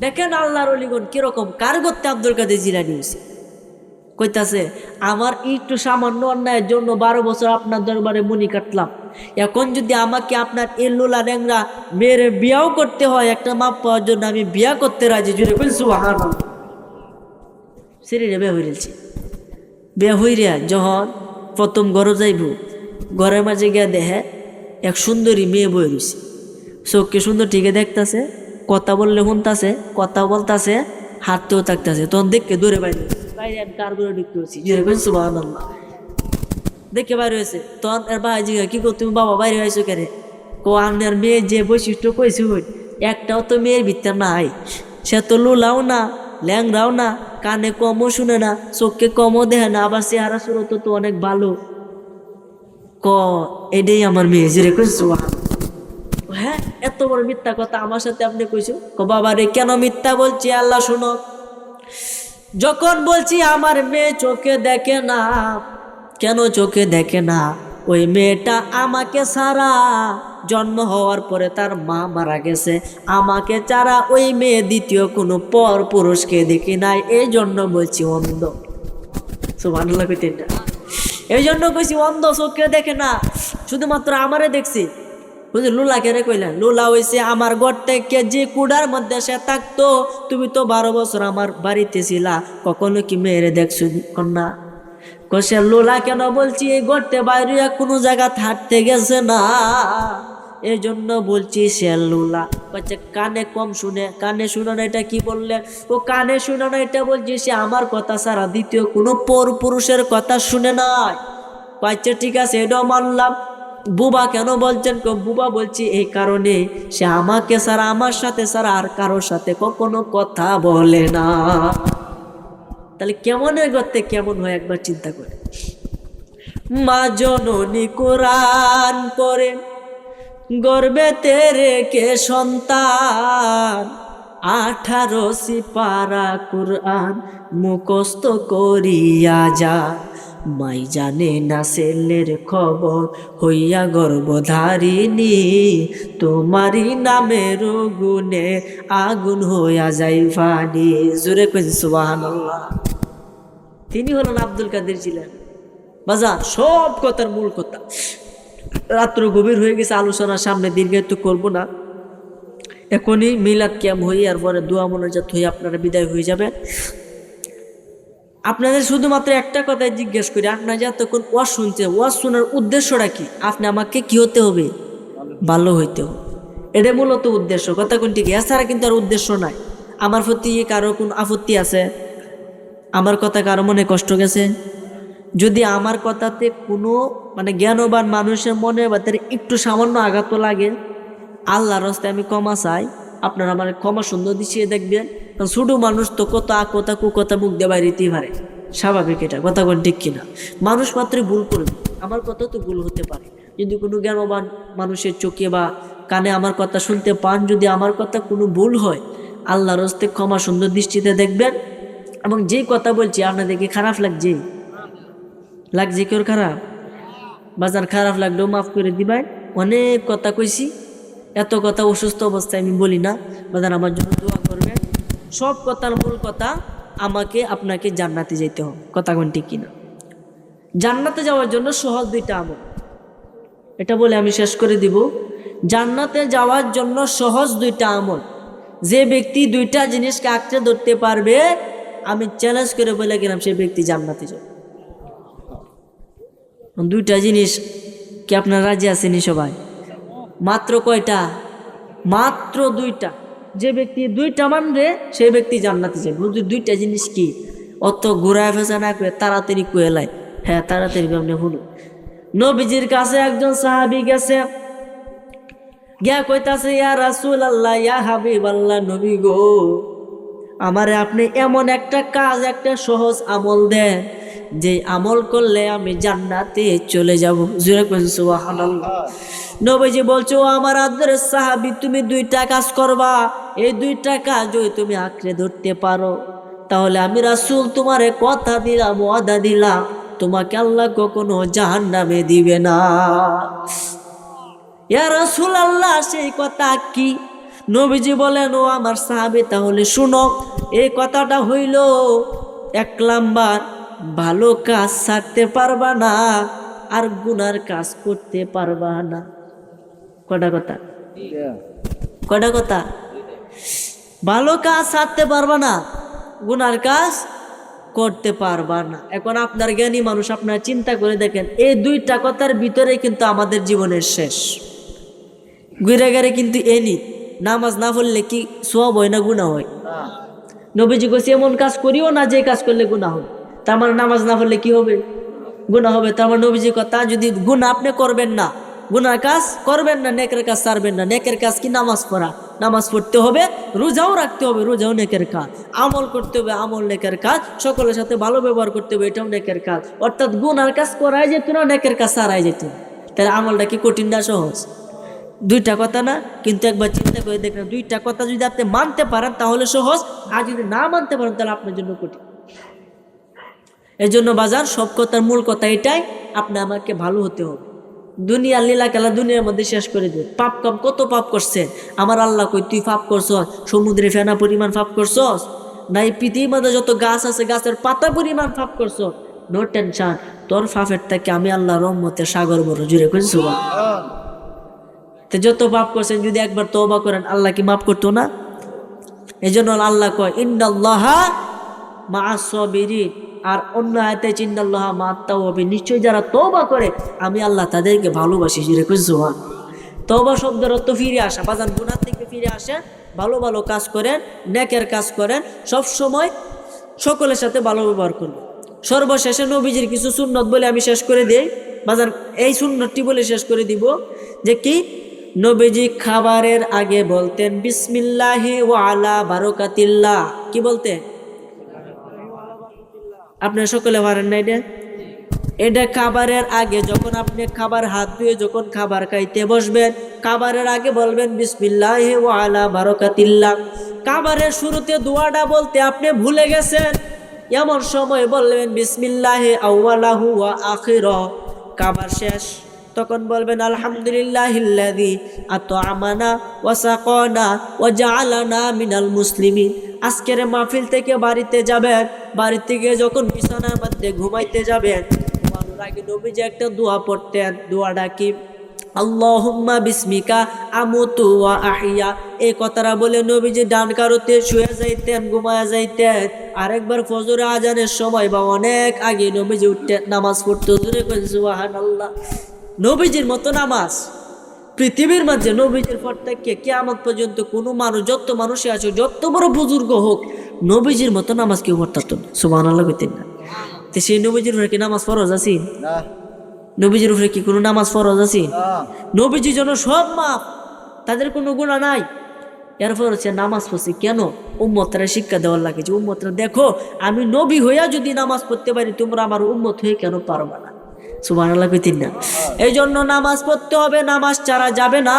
দেখেন আল্লাহর ওলিগণ কিরকম, কার করতে আব্দুল কাদের জিলানী হইছে। কইতাছে আমার একটু সামান্য অন্যায়ের জন্য 12 বছর আপনার দরবারে মুনি কাটলাম, এখন যদি আমাকে আপনার এই লোলা ন্যাংরা মেয়ের বিয়াও করতে হয় একটা মাপ পাওয়ার জন্য, আমি বিয়া করতে রাজি, জুড়ে বল সুবহানাল্লাহ। সিরিরে বিয়া হইরেছি, বিয়া হইরা যখন প্রথম ঘরে যাইব, ঘরের মাঝে গিয়া দেখে এক সুন্দরী মেয়ে বই রয়েছে, চোখকে সুন্দর ঠিকে দেখতেছে, কথা বললে শুনতেছে, কথা বলতেছে, হাঁটতেও থাকতেছে। তখন দেখে দূরে বাইরে বাইরে আমি কার করে ঢুকতে হচ্ছি, সুবহানাল্লাহ। দেখে বাইরে হয়েছে, তখন এর ভাই জিজ্ঞাসা কি করো তুমি বাবা বাইরে হয়েছো কেরে? কো আপনার মেয়ে যে বৈশিষ্ট্য কইছে একটাও তো মেয়ের ভিতর নাই। সে তো লুলাও না, ল্যাংরাও না, কানে কমও শুনে না, চোখকে কমও দেখে না, আবার চেহারা সুরত তো অনেক ভালো। ক এটাই আমার মেয়ে, যে কইছো। হ্যাঁ, এত বড় মিথ্যা কথা আমার সাথে আপনি কইছো? ক বাবা রে কেন মিথ্যা বলছি আল্লাহ শুনো। যখন বলছি আমার মেয়ে চোখে দেখে না, কেন চোখে দেখে না? ওই মেয়েটা আমাকে ছাড়া, জন্ম হওয়ার পরে তার মা মারা গেছে, আমাকে ছাড়া ওই মেয়ে দ্বিতীয় কোনো পর পুরুষকে দেখি নাই, এই জন্য বলছি অন্ধ। সুবহানাল্লাহ কইতেন না, এই জন্য কইছি অন্ধ, চোখে দেখে না, শুধুমাত্র আমারে দেখছি। বুঝলি লুলা কেন কইলেন? লুলা হয়েছে আমার ঘর থেকে যে কুড়ার মধ্যে সে থাকতো। তুমি তো 12 বছর আমার বাড়িতে ছিলা, কখনো কি মেয়েরে দেখছো? কন্যা কষে লোলা কেন বলছি, এই গড়তে বাইরে কোনো জায়গা থাকতে গেছে না, এই জন্য বলছি সে লোলা। বলছে কানে কম শুনে, কানে শুনে না, এটা কি বললে? ও কানে শুনে না, এটা বলছি সে আমার কথা ছাড়া দ্বিতীয় কোনো পর পুরুষের কথা শুনে নাই। আচ্ছা ঠিক আছে, এটাও মানলাম। বুবা কেন বলছেন? বুবা বলছি এই কারণে সে আমাকে ছাড়া, আমার সাথে ছাড়া আর কারোর সাথে কখনো কথা বলে না। তাহলে কেমনের গর্তে কেমন হয় একবার চিন্তা করে। মা জননী কোরআন পড়ে গর্বেতে রেখে সন্তান, 18 সিপারা কুরআন মুখস্থ করিয়া যা, মাই জানে না ছেলের খবর হইয়া গর্ভধারিণী, তোমারই নামের গুণে আগুন হইয়া যাই ফানি। জোরে কইন সুবহানাল্লাহ। তিনি হলেন আব্দুল কাদের জিলানী। বাজার সব কথার মূল কথা। রাত্র গভীর হয়ে গেছে, আলোচনা সামনে দীর্ঘায়িত করব না। এখনই মিলাদ ক্যাম্প হয়ে আর পরে দোয়া মোনাজাত হয়ে আপনারা বিদায় হয়ে যাবেন। আপনাদের শুধুমাত্র একটা কথাই জিজ্ঞেস করি, আপনারা যে এতক্ষণ ওয়াজ শুনছেন, ওয়াজ শোনার উদ্দেশ্যটা কি? আপনি আমাকে কি হতে হবে? ভালো হইতে হবে। এটা মূলত উদ্দেশ্য। কথা কোনটি কি? এছাড়া কিন্তু আর উদ্দেশ্য নাই। আমার প্রতি কারো কোন আপত্তি আছে? আমার কথা কারো মনে কষ্ট গেছে? যদি আমার কথাতে কোনো জ্ঞানবান মানুষের মনে বা তার একটু সামান্য আঘাত লাগে, আল্লাহর রাস্তায় আমি ক্ষমা চাই। আপনারা আমার ক্ষমা সুন্দর দিছিয়ে দেখবেন। কারণ ছোটো মানুষ তো কত কথা কুকথা মুখ দিয়ে বাইরেতেই পারে, স্বাভাবিক এটা। কথা কোন ঠিক কিনা? মানুষ মাত্রই ভুল করবে, আমার কথা তো ভুল হতে পারে। যদি কোনো জ্ঞানবান মানুষের চোখে বা কানে আমার কথা শুনতে পান, যদি আমার কথা কোনো ভুল হয়, আল্লাহর রাস্তায় ক্ষমা সুন্দর দৃষ্টিতে দেখবেন। এবং যে কথা বলছি আপনাদেরকে খারাপ লাগছে কেউ খারাপ? বাজার খারাপ লাগলেও মাফ করে দিবেন। অনেক কথা কইছি, এত কথা অসুস্থ অবস্থায় আমি বলি না। বাজার আমার জন্য দোয়া করবেন। সব কথার মূল কথা, আমাকে আপনাকে জান্নাতে যেতে হবে। কথা কোন ঠিক কিনা? জান্নাতে যাওয়ার জন্য সহজ 2টা আমল, এটা বলে আমি শেষ করে দিব। জান্নাতে যাওয়ার জন্য সহজ 2টা আমল। যে ব্যক্তি 2টা জিনিসকে আঁকড়ে ধরতে পারবে, আমি চ্যালেঞ্জ করে বলে গেলাম সেই ব্যক্তি জান্নাতে যাবে। 2টা জিনিস কি আপনারা রাজি আছেন সবাই? মাত্র কয়টা? মাত্র 2টা। যে ব্যক্তি 2টা মানবে সেই ব্যক্তি জান্নাতে যাবে। 2টা জিনিস কি? অত ঘুরায় ফেসা না করে তাড়াতাড়ি কুয়েলায়। হ্যাঁ, তাড়াতাড়ি আপনি শুনুন। নবীজির কাছে একজন সাহাবী গেছে, গিয়া কইতাছে, ইয়া রাসূলুল্লাহ, ইয়া হাবিবাল্লাহ, নবী গো, আমারে আপনি এমন একটা কাজ, একটা সহজ আমল দেন, যে আমল করলে আমি জান্নাতে চলে যাব। জোরে কইন সুবহানাল্লাহ। নবীজি বলছো, আমার আদরের সাহাবী, তুমি 2টা কাজ করবা। এই 2টা কাজ যদি তুমি আঁকড়ে ধরতে পারো, তাহলে আমি রাসূল তোমারে কথা দিলাম, ওয়াদা দিলাম, তোমাকে আল্লাহ কখনো জাহান্নামে দিবে না। ইয়া রাসূলুল্লাহ, সেই কথা কি? নবীজি বলেন, ও আমার সাহাবী, তাহলে শুনো। এই কথাটা হইল, 1 নাম্বার, ভালো কাজ ছাড়তে পারবা না, আর গুনার কাজ করতে পারবা না। কয়টা কথা? কয়টা কথা? ভালো কাজ ছাড়তে পারবা না, গুনার কাজ করতে পারবা না। এখন আপনার জ্ঞানী মানুষ, আপনারা চিন্তা করে দেখেন, এই 2টা কথার ভিতরে কিন্তু আমাদের জীবনের শেষ। ঘুরে গেলে কিন্তু এনি নামাজ না পড়লে কি সওয়াব হয় না গুনাহ হয়? নবীজি কইছে, এমন কাজ করিও না যে কাজ করলে গুনাহ হবে। তার মানে নামাজ না পড়লে কি হবে? গুনাহ হবে। তার মানে নবীজি কথা, যদি গুনাহ আপনি করবেন না, গুনার কাজ করবেন না, নেকের কাজ ছাড়বেন না। নেকের কাজ কি? নামাজ পড়া, নামাজ পড়তে হবে, রোজাও রাখতে হবে, রোজাও নেকের কাজ, আমল করতে হবে, আমল নেকের কাজ, সকলের সাথে ভালো ব্যবহার করতে হবে, এটাও নেকের কাজ। অর্থাৎ গুনার কাজ করাই যেত না, নেকের কাজ ছাড়াই যেত। তাহলে আমলটা কি কঠিন না সহজ? 2টা কথা না? কিন্তু একবার চিন্তা করে দেখেন, 2টা কথা যদি আপনি মানতে পারেন তাহলে সহজ, আর যদি না মানতে পারেন তাহলে আপনার জন্য কঠিন। এই জন্য বাজার, সব কথার মূল কথা এটাই, আপনি আমাকে ভালো হতে হবে। দুনিয়ার লীলা খেলা দুনিয়ার মধ্যে শেষ করে দিবে। পাপ কাম কত পাপ করছে আমার আল্লাহ কই, তুই পাপ করছস সমুদ্রে ফেনা পরিমাণ পাপ করছস, নাই পৃথিবীর মধ্যে যত গাছ আছে গাছের পাতা পরিমাণ পাপ করছস, নো টেনশন, তোর পাপের থেকে আমি আল্লাহ রহমতের সাগর বড়। জুড়ে কই সুবহানাল্লাহ। তো যত পাপ করছেন যদি একবার তওবা করেন, আল্লাহ কি মাফ করতো না? এই জন্য আল্লাহ কয়, ইন্নাল্লাহা মা'আস সাবিরিন। আর অন্য আয়াতে, ইন্নাল্লাহা মা'আত তাওয়াবিন, নিশ্চয় যারা তওবা করে আমি আল্লাহ তাদেরকে ভালোবাসি। জুড়ে কই সুবহানাল্লাহ। তওবা শব্দের অর্থ ফিরে আসা। বাজান, গুনাহ থেকে ফিরে আসেন, ভালো ভালো কাজ করেন, নেকের কাজ করেন, সব সময় সকলের সাথে ভালো ব্যবহার করবেন। সর্বশেষে নবীজির কিছু সুন্নত বলে আমি শেষ করে দেই। বাজান, এই সুন্নতটি বলে শেষ করে দিব যে কি, নবীজি খাবারের আগে বলতেন বিসমিল্লাহি ওয়া আলা বারাকাতিল্লাহ। কি বলতেন? আপনারা সকলে পারেন না এটা? এটা খাবারের আগে, যখন আপনি খাবার হাত ধুয়ে যখন খাবার খাইতে বসবেন, খাবারের আগে বলবেন বিসমিল্লাহি ওয়া আলা বারাকাতিল্লাহ। কাবারের শুরুতে দোয়াটা বলতে আপনি ভুলে গেছেন, এমন সময় বলবেন বিসমিল্লাহি আউয়ালাহু ওয়া আখিরাহু, কাবার শেষ, তখন বলবেন আলহামদুলিল্লাহিল্লাযী আত'আমানা ওয়া সাকানা ওয়া জাআলানা মিনাল মুসলিমিন। আজকের মাহফিল থেকে বাড়িতে যাবেন, বাড়ি থেকে যখন বিছানার মধ্যে ঘুমাইতে যাবেন, ঘুমানোর আগে নবীজি একটা দোয়া পড়তেন। দোয়াটা কি? আল্লাহুম্মা বিসমিকা আমুতু ওয়া আহইয়া। এই কথাটা বলে নবীজি ডান কারোতে শুয়ে যাইতেন, ঘুমায়া যাইতেন। আরেকবার ফজরের আজানের সময় বা অনেক আগে নবীজি উঠতেন, নামাজ পড়তে। জোরে করেন সুবহানাল্লাহ। নবীজির মতো নামাজ পৃথিবীর মাঝে, নবীজির পর থেকে কিয়ামত পর্যন্ত কোনো মানুষ, যত মানুষই আছে, যত বড় বুজুর্গ হোক, নবীজির মতো নামাজ কেউ পড়তো না। সুবহানাল্লাহ কইতেন না? তো সেই নবীজির উপরে কি নামাজ ফরজ আছে? নবীজির উপরে কি কোনো নামাজ ফরজ আছে? নবীজির জন্য সব মাফ, তাদের কোনো গুনাহ নাই। এরপর হচ্ছে নামাজ পড়ছি কেন? উম্মতরা শিক্ষা দেওয়ার লাগে যে উম্মতরা দেখো, আমি নবী হইয়া যদি নামাজ পড়তে পারি, তোমরা আমার উম্মত হয়ে কেন পারবা না? সুবহানাল্লাহ কইতেন না? এই জন্য নামাজ পড়তে হবে, নামাজ ছাড়া যাবে না।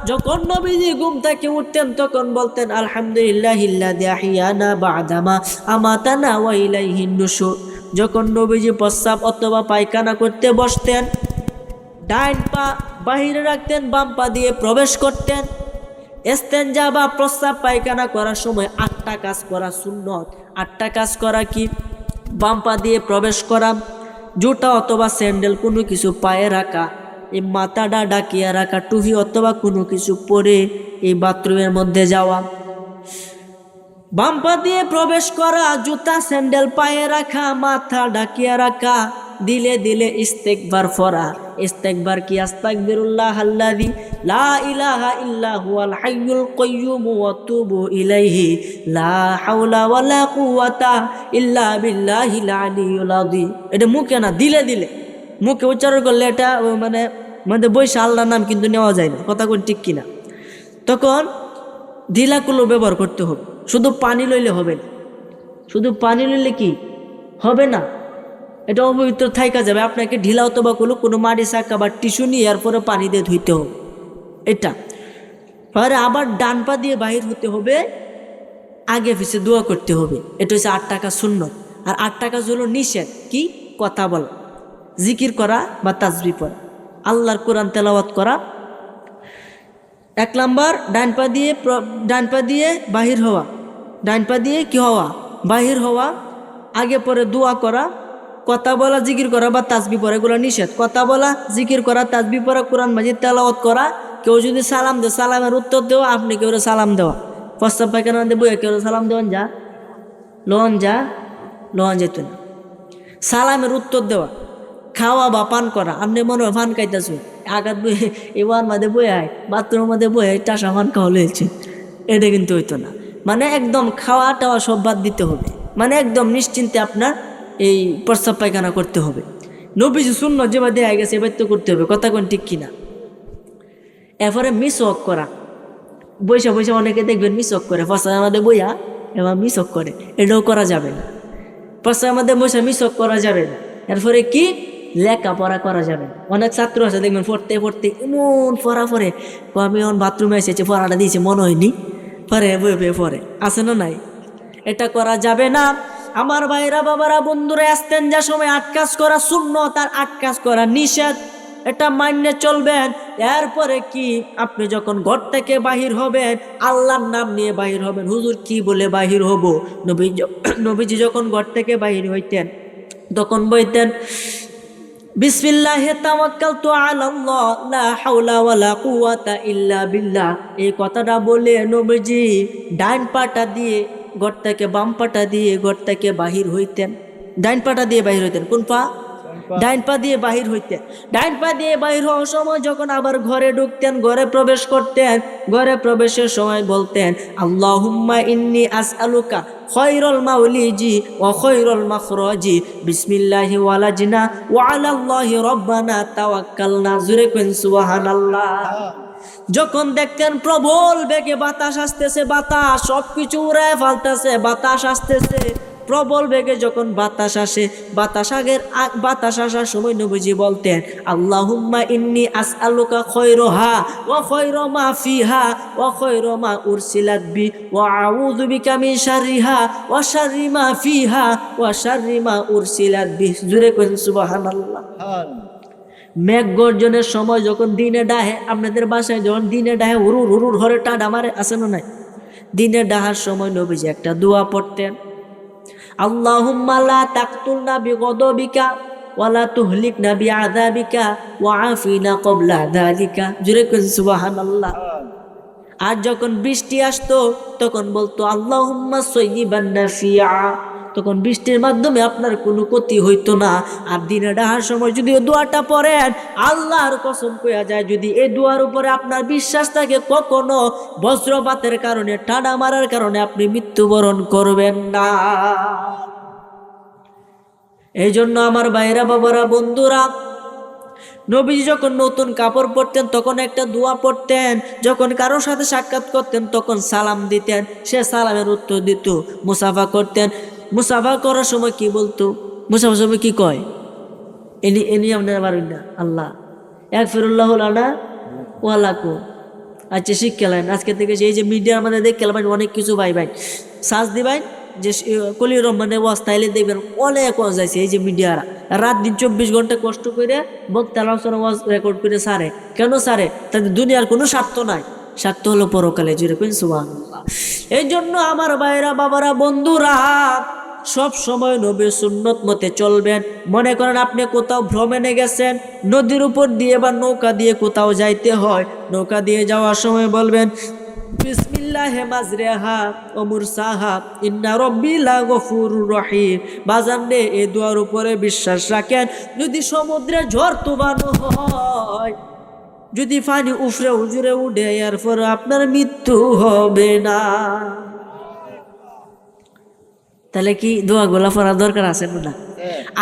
যখন নবীজি ঘুম থেকে উঠতেন তখন বলতেন আলহামদুলিল্লাহিল্লাযী আহইয়ানা বা'দামা আমাতানা ওয়া ইলাইহিন নুশুর। যখন নবীজি প্রস্রাব অথবা পায়খানা করতে বসতেন, ডাইন পা বাহিরে রাখতেন, বাম পা দিয়ে প্রবেশ করতেন। ইস্তেনজা বা প্রস্রাব পায়খানা করার সময় 8টা কাজ করা সুন্নত। 8টা কাজ করা কি? বাম পা দিয়ে প্রবেশ করা, জুতা অথবা স্যান্ডেল কোনো কিছু পায়ে রাখা, এই মাথাটা ডাকিয়া রাখা, টুপি অথবা কোনো কিছু পরে এই বাথরুমের মধ্যে যাওয়া, বাম পা দিয়ে প্রবেশ করা, জুতা স্যান্ডেল পায়ে রাখা, মাথা ডাকিয়া রাখা, দিলে দিলে ইস্তেগফার পড়া। ইস্তেগফার কি? আস্তাগফিরুল্লাহাল্লাযী লা ইলাহা ইল্লা হুয়াল হাইয়ুল কাইয়্যুম ওয়া তুবু ইলাইহি লা হাওলা ওয়ালা কুওয়াতা ইল্লা বিল্লাহিল আলিয়্যিল আযীম। এটা মুখে না, দিলে দিলে। মুখে উচ্চারণ করলে এটা মানে বৈশা আল্লাহর নাম কিন্তু নেওয়া যায় না। কথা কোন ঠিক কিনা? তখন ঢিলাকুলো ব্যবহার করতে হবে। শুধু পানি লইলে হবে না। শুধু পানি লইলে কি হবে না, এটা অপবিত্র থাইকা যাবে। আপনাকে ঢিলা অথবা কোনো মাটি চাকা বা টিস্যু নিয়ে এরপরে পানি দিয়ে ধুইতে হবে। এটা পরে আবার ডান পা দিয়ে বাহির হতে হবে, আগে পিছে দোয়া করতে হবে। এটা হচ্ছে 8 টাকা সুন্নত। আর 8 টাকা হলো নিষেধ। কি? কথা বলা, জিকির করা বা তাসবিহ পড়া, আল্লাহর কোরআন তেলাওয়াত করা। 1 নাম্বার ডান পা দিয়ে বাহির হওয়া, ডান পা দিয়ে কি হওয়া? বাহির হওয়া। আগে পরে দোয়া করা, কথা বলা, জিকির করা বা তাসবিহ পড়া, এগুলো নিষেধ। কথা বলা, জিকির করা, তাসবিহ পড়া, কোরআন মাজিদ তেলাওয়াত করা। কেউ যদি সালাম দেয়, সালামের উত্তর দেওয়া। আপনি কেউ সালাম দেওয়া, প্রস্তাব পায়খানা দেবো, কেউ সালাম দেওয়ান যা লোহান যেত না। সালামের উত্তর দেওয়া। খাওয়া বা পান করা, আপনি মনে হয় পান খাইতেছো, আঘাত বয়ে এবার মাঝে বয়ে আয়, বাথরুমের মধ্যে বয়ে টাসা পান খাওয়া হয়েছে, এটা কিন্তু হইতো না। মানে একদম খাওয়া টাওয়া সব বাদ দিতে হবে। মানে একদম নিশ্চিন্তে আপনার এই প্রস্রাব পায়খানা করতে হবে। নবীজি সুন্নাত যেভাবে দেয়া গেছে এবার তো করতে হবে। কথা কোন ঠিক কিনা? এরপরে মিসওয়াক করা। বৈশা অনেকে দেখবেন মিসওয়াক করে, প্রস্রাবের মধ্যে বইয়া এবার মিসওয়াক করে, এটাও করা যাবে না। প্রস্রাবের মধ্যে বসে মিসওয়াক করা যাবে না। এরপরে কি? লেখাপড়া করা যাবে না। অনেক ছাত্র আছে দেখবেন পড়তে এমন পড়া পড়ে, আমি এখন বাথরুমে এসেছি, পড়াটা দিয়েছে মনে হয়নি, পরে বই পড়ে, আছে না নাই? এটা করা যাবে না। আমার ভাইরা, বাবারা, বন্ধুরা, ইস্তেনজার সময় 8 কাজ করা সুন্নত আর 8 কাজ করা নিষেধ। এটা মান্য চলবেন। এরপরে কি? আপনি যখন ঘর থেকে বাহির হবেন, আল্লাহর নাম নিয়ে বাহির হবেন। হুজুর কি বলে বাহির হব? নবীজি যখন ঘর থেকে বাহির হইতেন তখন বলতেন বিসমিল্লাহি তাওয়াক্কালতু আলাল্লাহ লা হাওলা ওয়ালা কুওয়াতা ইল্লা বিল্লাহ। এই কথাটা বলে নবীজি ডান পাটা দিয়ে ঘর থেকে বাম পাটা দিয়ে ঘর থেকে বাহির হইতেন। ডান পাটা দিয়ে বাহির হইতেন। কোন পা? ডাইন পা দিয়ে বাহির হইতেন। ডাইন পা দিয়ে বাহির হওয়ার সময় যখন আবার ঘরে ঢুকতেন, ঘরে প্রবেশ করতেন, ঘরে প্রবেশের সময় বলতেন আল্লাহুম্মা ইন্নী আসআলুকা খায়রাল মাউলিজি ওয়া খায়রাল মাখরাজি বিসমিল্লাহি ওয়ালাজনা ওয়া আলাল্লাহি রাব্বানা তাওয়াক্কালনা। জোরে কইন সুবহানাল্লাহ। যখন দেখতেন প্রবল বেগে বাতাস আসতেছে, বাতাস সবকিছু উড়ায় ফালতেছে, বাতাস আসতেছে, প্রবল বেগে যখন বাতাস আসার সময় নবীজি বলতেন, আল্লাহুম্মা ইন্নী আসআলুকা খায়রাহা ওয়া খায়রা মা ফিহা ওয়া খায়রা মা উরসিলাত বি ওয়া আউযু বিকা মিন শাররিহা ওয়া শাররি মা ফিহা ওয়া শাররি মা উরসিলাত বি। জোরে কইন সুবহানাল্লাহ। মেঘ গর্জনের সময় যখন দিনে ডাহে, আপনাদের বাসায় যখন দিনে ডাহে হুরুর হুরুর হরে টাডা মারে, আছে না নাই? দিনে ডাহার সময় নবীজি একটা দোয়া পড়তেন, আল্লাহুম্মা লা তাকতুলনা বিগদবিকা ওয়া লা তুহলিকনা বিআযাবিকা ওয়া আফিনা ক্বাবলা যালিকা। জোরে কইন সুবহানাল্লাহ। আর যখন বৃষ্টি আসতো তখন বলতো আল্লাহুম্মা সাইয়্যিবান নাফিআ, তখন বৃষ্টির মাধ্যমে আপনার কোনো ক্ষতি হইতো না। আর দিনে ডাহার সময় যদি ওই দোয়াটা পড়েন, আল্লাহর কসম কইয়া যায়, যদি এই দোয়ার উপরে আপনার বিশ্বাস থাকে, কখনো বজ্রপাতের কারণে, টানা মারার কারণে আপনি মৃত্যুবরণ করবেন না। এই জন্য আমার ভাইরা, বাবারা, বন্ধুরা, নবীজি যখন নতুন কাপড় পরতেন তখন একটা দোয়া পড়তেন, যখন কারোর সাথে সাক্ষাৎ করতেন তখন সালাম দিতেন, সে সালামের উত্তর দিত, মুসাফা করতেন। মুসাফা করার সময় কি বলতো? মুসাফার সময় কি কয়? এনি আপনার পারবেন না, আল্লাহ একফিরুল্লাহ লানা ওয়া লাকুম। আচ্ছা, শিক্ষালেন আজকে থেকে। এই যে মিডিয়ার মধ্যে দেখলাম অনেক কিছু ভাই সার্চ দিবেন যে কলির রহমানের ওয়াজ, তাইলে দেখবেন অনেক ওয়াজ যাইছে। এই যে মিডিয়ারা রাত দিন 24 ঘন্টা কষ্ট করে বক্তা আলোচনা ওয়াজ রেকর্ড করে সারে। কেন সারে? তাদের দুনিয়ার কোনো স্বার্থ নাই, স্বার্থ হলো পরকালে। জুড়ে কইন সুবহানাল্লাহ। এই জন্য আমার ভাইরা, বাবারা, বন্ধুরা, সব সময় নবীর সুন্নত মতে চলবেন। মনে করেন আপনি কোথাও ভ্রমণে গেছেন, নদীর উপর দিয়ে বা নৌকা দিয়ে কোথাও যাইতে হয়, নৌকা দিয়ে যাওয়ার সময় বলবেন বিসমিল্লাহে মাজরাহা ওয়া মুরসাহা ইন্না রাব্বি লাগফুরুর রহিম। বাজান রে, এই দোয়ার উপরে বিশ্বাস রাখেন, যদি সমুদ্রে ঝড় তুফান হয়, যদি পানি উফরে উজুরে উঠে, এরপর আপনার মৃত্যু হবে না। তাহলে কি দোয়া গোলা পড়ার দরকার আছে না?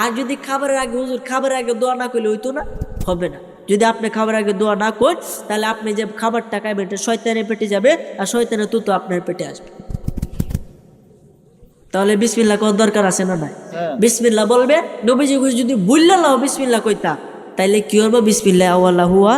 আর যদি খাবারের আগে, হুজুর খাবারের আগে দোয়া না করলে হইতো না? হবে না। যদি আপনি খাবারের আগে দোয়া না করেন, তাহলে আপনি যে খাবারটা খাইবেন এটা শয়তানের পেটে যাবে, আর শয়তানের তুতো আপনার পেটে আসবে। তাহলে বিসমিল্লাহ করার দরকার আছে না? নাই। বিসমিল্লাহ বলবে। নবীজি যদি বুল্লাহ বিসমিল্লাহ কইতা, তাইলে কি হবে? বিসমিল্লাহ আওয়ালাহু ওয়া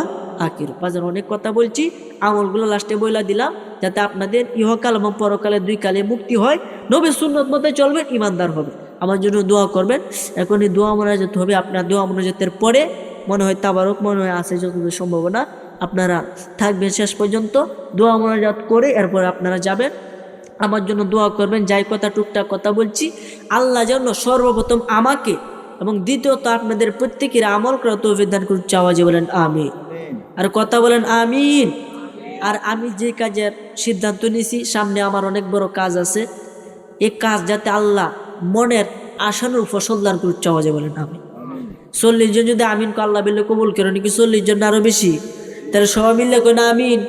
আখির। বাজার অনেক কথা বলছি, আমলগুলো লাস্টে বইলা দিলাম, যাতে আপনাদের ইহকাল এবং পরকালে দুই কালে মুক্তি হয়। নবীর সুন্নত মতে চলবেন, ইমানদার হবে। আমার জন্য দোয়া করবেন। এখনই দোয়া মোনাজাত হবে। আপনার দোয়া মোনাজাতের পরে মনে হয় তাবারক মনে হয় আছে যতদূর সম্ভাবনা, আপনারা থাকবেন শেষ পর্যন্ত। দোয়া মোনাজাত করে এরপরে আপনারা যাবেন। আমার জন্য দোয়া করবেন। যাই কথা টুকটাক কথা বলছি, আল্লাহ যেন সর্বপ্রথম আমাকে এবং দ্বিতীয়ত আপনাদের প্রত্যেকের আমল করা তৌফিক দান করুন। আওয়াজে বলেন আমিন। আর কথা বলেন আমিন। আর আমি যে কাজের সিদ্ধান্ত নিয়েছি, সামনে আমার অনেক বড় কাজ আছে, এই কাজ যাতে আল্লাহ মনের আশানুর ফসল দান করুন। আওয়াজে বলেন আমিন। 40 জন যদি আমিন কো আল্লাহ বিল্লে কবুল করেন, কি 40 জন আরো বেশি? তাহলে সবাই মিললে কই না আমিন।